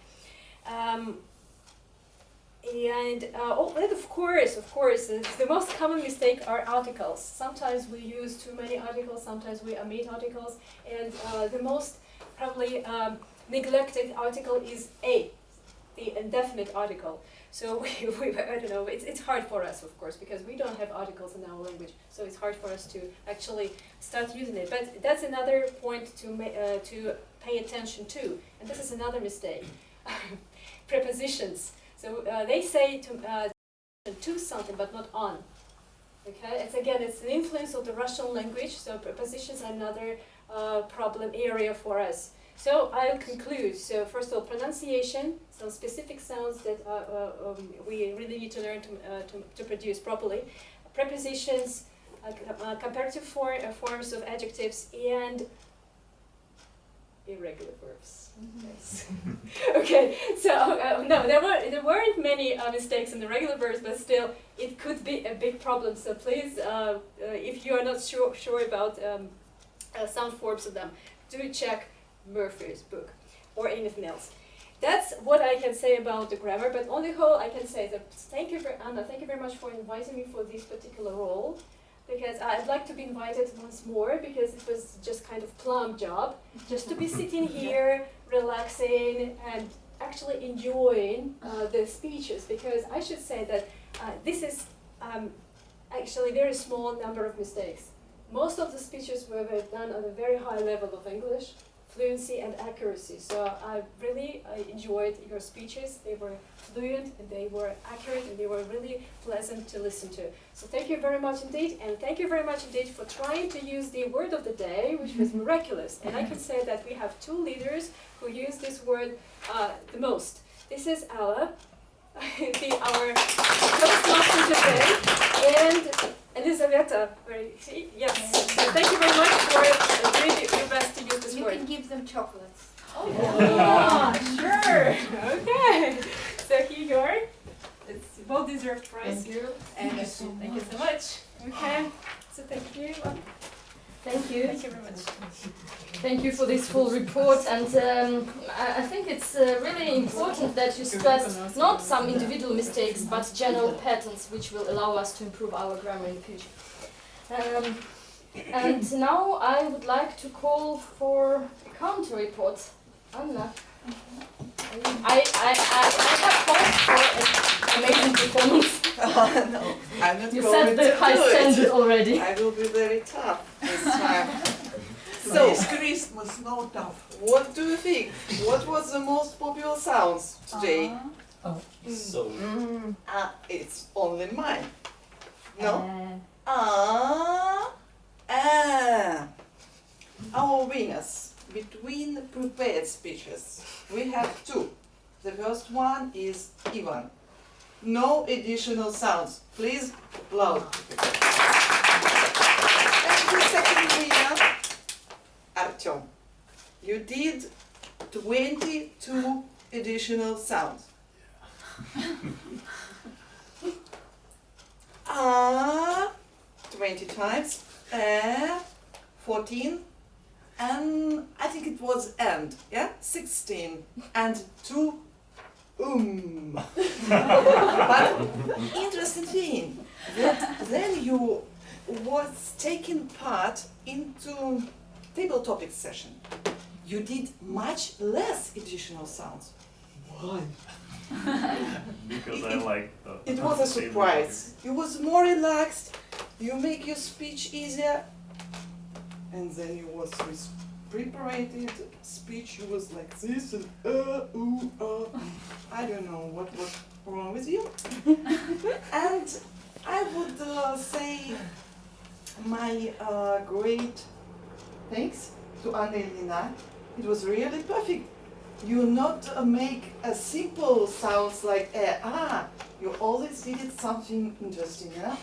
And of course, the most common mistake are articles. Sometimes we use too many articles, sometimes we omit articles, and the most probably neglected article is a, the indefinite article. So I don't know, it's hard for us, of course, because we don't have articles in our language, so it's hard for us to actually start using it. But that's another point to pay attention to, and this is another mistake. Prepositions. So they say to something, but not on. Okay, it's an influence of the Russian language. So prepositions are another problem area for us. So I'll conclude. So first of all, pronunciation, some specific sounds that we really need to learn to produce properly. Prepositions, comparative forms of adjectives, and irregular verbs. Yes. Okay, so no, there weren't many mistakes in the regular verbs, but still, it could be a big problem. So please, if you are not sure about some forms of them, do check Murphy's book or anything else. That's what I can say about the grammar. But on the whole, I can say that thank you, Anna. Thank you very much for inviting me for this particular role. Because I'd like to be invited once more, because it was just kind of plum job, just to be sitting here, relaxing, and actually enjoying the speeches. Because I should say that this is actually a very small number of mistakes. Most of the speeches were done at a very high level of English, fluency and accuracy. So I really enjoyed your speeches. They were fluent, and they were accurate, and they were really pleasant to listen to. So thank you very much indeed, and thank you very much indeed for trying to use the word of the day, which was miraculous. And I can say that we have two leaders who use this word the most. This is Alla, our Toastmaster today, and Elizaveta. Yes. So thank you very much for doing your best to use this word. You can give them chocolates. Oh, sure. Okay. So here you are. It's a well-deserved prize. Thank you. And thank you so much. Okay. So thank you. Thank you. Thank you very much. Thank you for this full report, and I think it's really important that you stress not some individual mistakes, but general patterns which will allow us to improve our grammar in the future. And now I would like to call for a counter report. Anna. I have hoped for an amazing performance. No, I'm not You going set the to high do it. standard already. I will be very tough this time. This Christmas, no tough. What do you think? What was the most popular sounds today? So. It's only mine. No? Our winners between prepared speeches. We have two. The first one is Ivan. No additional sounds. Please applaud. And the second winner, Artyom. You did 22 additional sounds. 20 times, 14, and I think it was and, yeah, 16, and 2, But interesting thing, that then you was taking part into table topic session. You did much less additional sounds. Why? Because I like the. It was a surprise. You was more relaxed. You make your speech easier, and then you was with prepared speech. You was like this and I don't know what was wrong with you. And I would say my great thanks to Anna. It was really perfect. You not make a simple sounds like you always did it something interesting, yeah?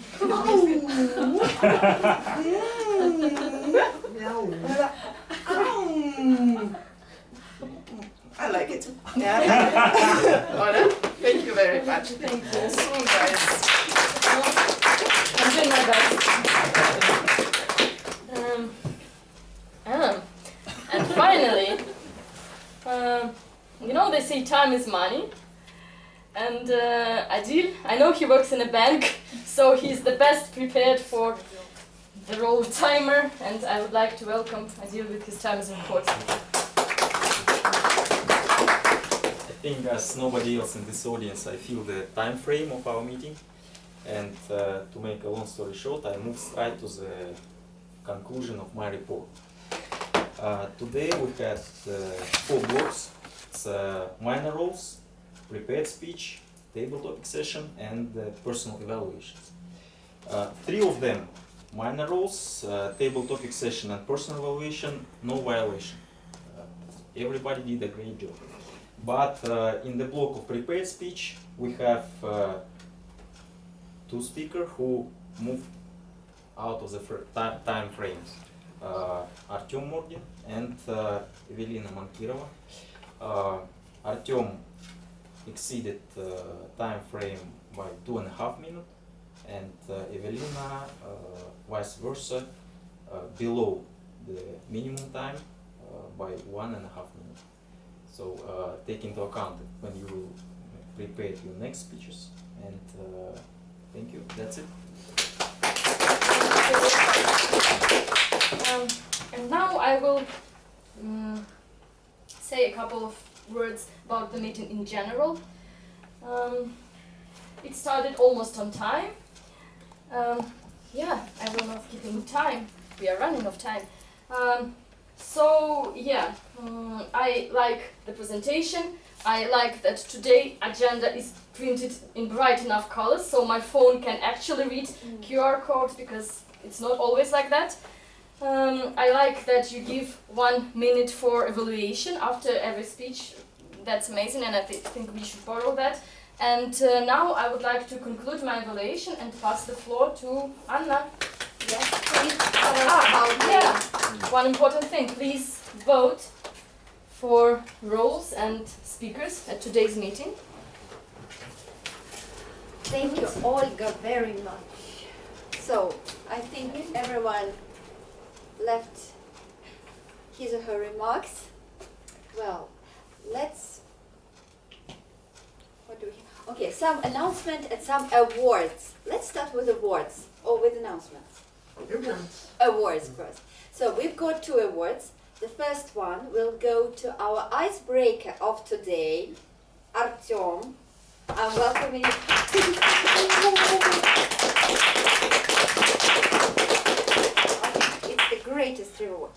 I like it. Yeah. Anna, thank you very much. Thank you so guys. I'm doing my best. And finally, you know they say time is money, and Adil, I know he works in a bank, so he's the best prepared for the role of timer, and I would like to welcome Adil with his time is important. I think as nobody else in this audience, I feel the time frame of our meeting, and to make a long story short, I move straight to the conclusion of my report. Today we had 4 blocks. It's minor roles, prepared speech, table topic session, and personal evaluations. 3 of them, minor roles, table topic session, and personal evaluation, no violation. Everybody did a great job. But in the block of prepared speech, we have 2 speakers who moved out of the time frames. Artyom Mordin and Evelina Mankirova. Artyom exceeded time frame by 2.5 minutes, and Evelina vice versa below the minimum time by 1.5 minutes. So take into account when you will prepare your next speeches, and thank you, that's it. And now I will say a couple of words about the meeting in general. It started almost on time. Yeah, I will not keep in time. We are running out of time. So yeah, I like the presentation. I like that today agenda is printed in bright enough colors, so my phone can actually read QR codes, because it's not always like that. I like that you give 1 minute for evaluation after every speech. That's amazing, and I think we should borrow that. And now I would like to conclude my evaluation and pass the floor to Anna. Yes, please. Yeah. One important thing, please vote for roles and speakers at today's meeting. Thank you, Olga, very much. So, I think everyone left his or her remarks. Well, let's... What do we have? Okay, some announcement and some awards. Let's start with awards, or with announcements. Awards. Awards first. So, we've got 2 awards. The first one will go to our icebreaker of today, Artyom. I'm welcoming you. It's the greatest reward.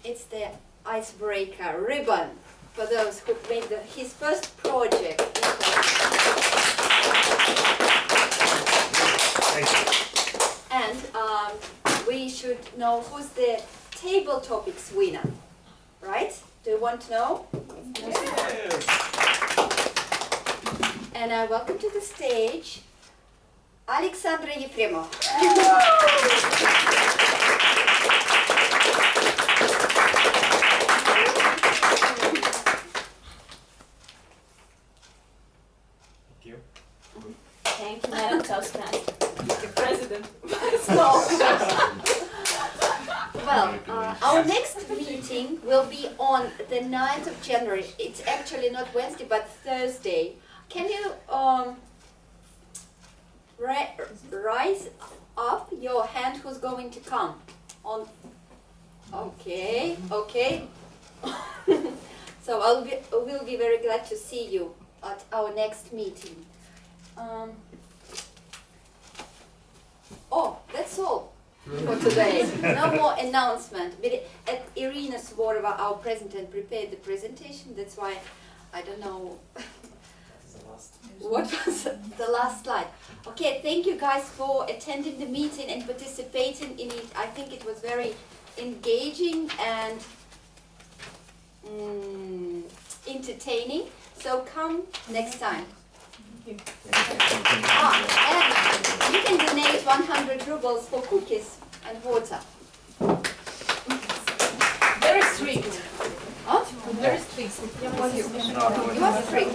It's the icebreaker ribbon for those who made his first project. And we should know who's the table topics winner, right? Do you want to know? Yes. And I welcome to the stage Alexandra Yefremova. Thank you. Thank you, Madam Toastmaster. Our next meeting will be on the 9th of January. It's actually not Wednesday, but Thursday. Can you rise up your hand who's going to come? On. Okay, okay. So we'll be very glad to see you at our next meeting. Oh, that's all for today. No more announcement. Irina Svorova, our president, prepared the presentation. That's why I don't know what was the last slide. Okay, thank you guys for attending the meeting and participating in it. I think it was very engaging and entertaining. So come next time. And you can donate 100 rubles for cookies and water. Very strict. Huh? Very strict. You are strict.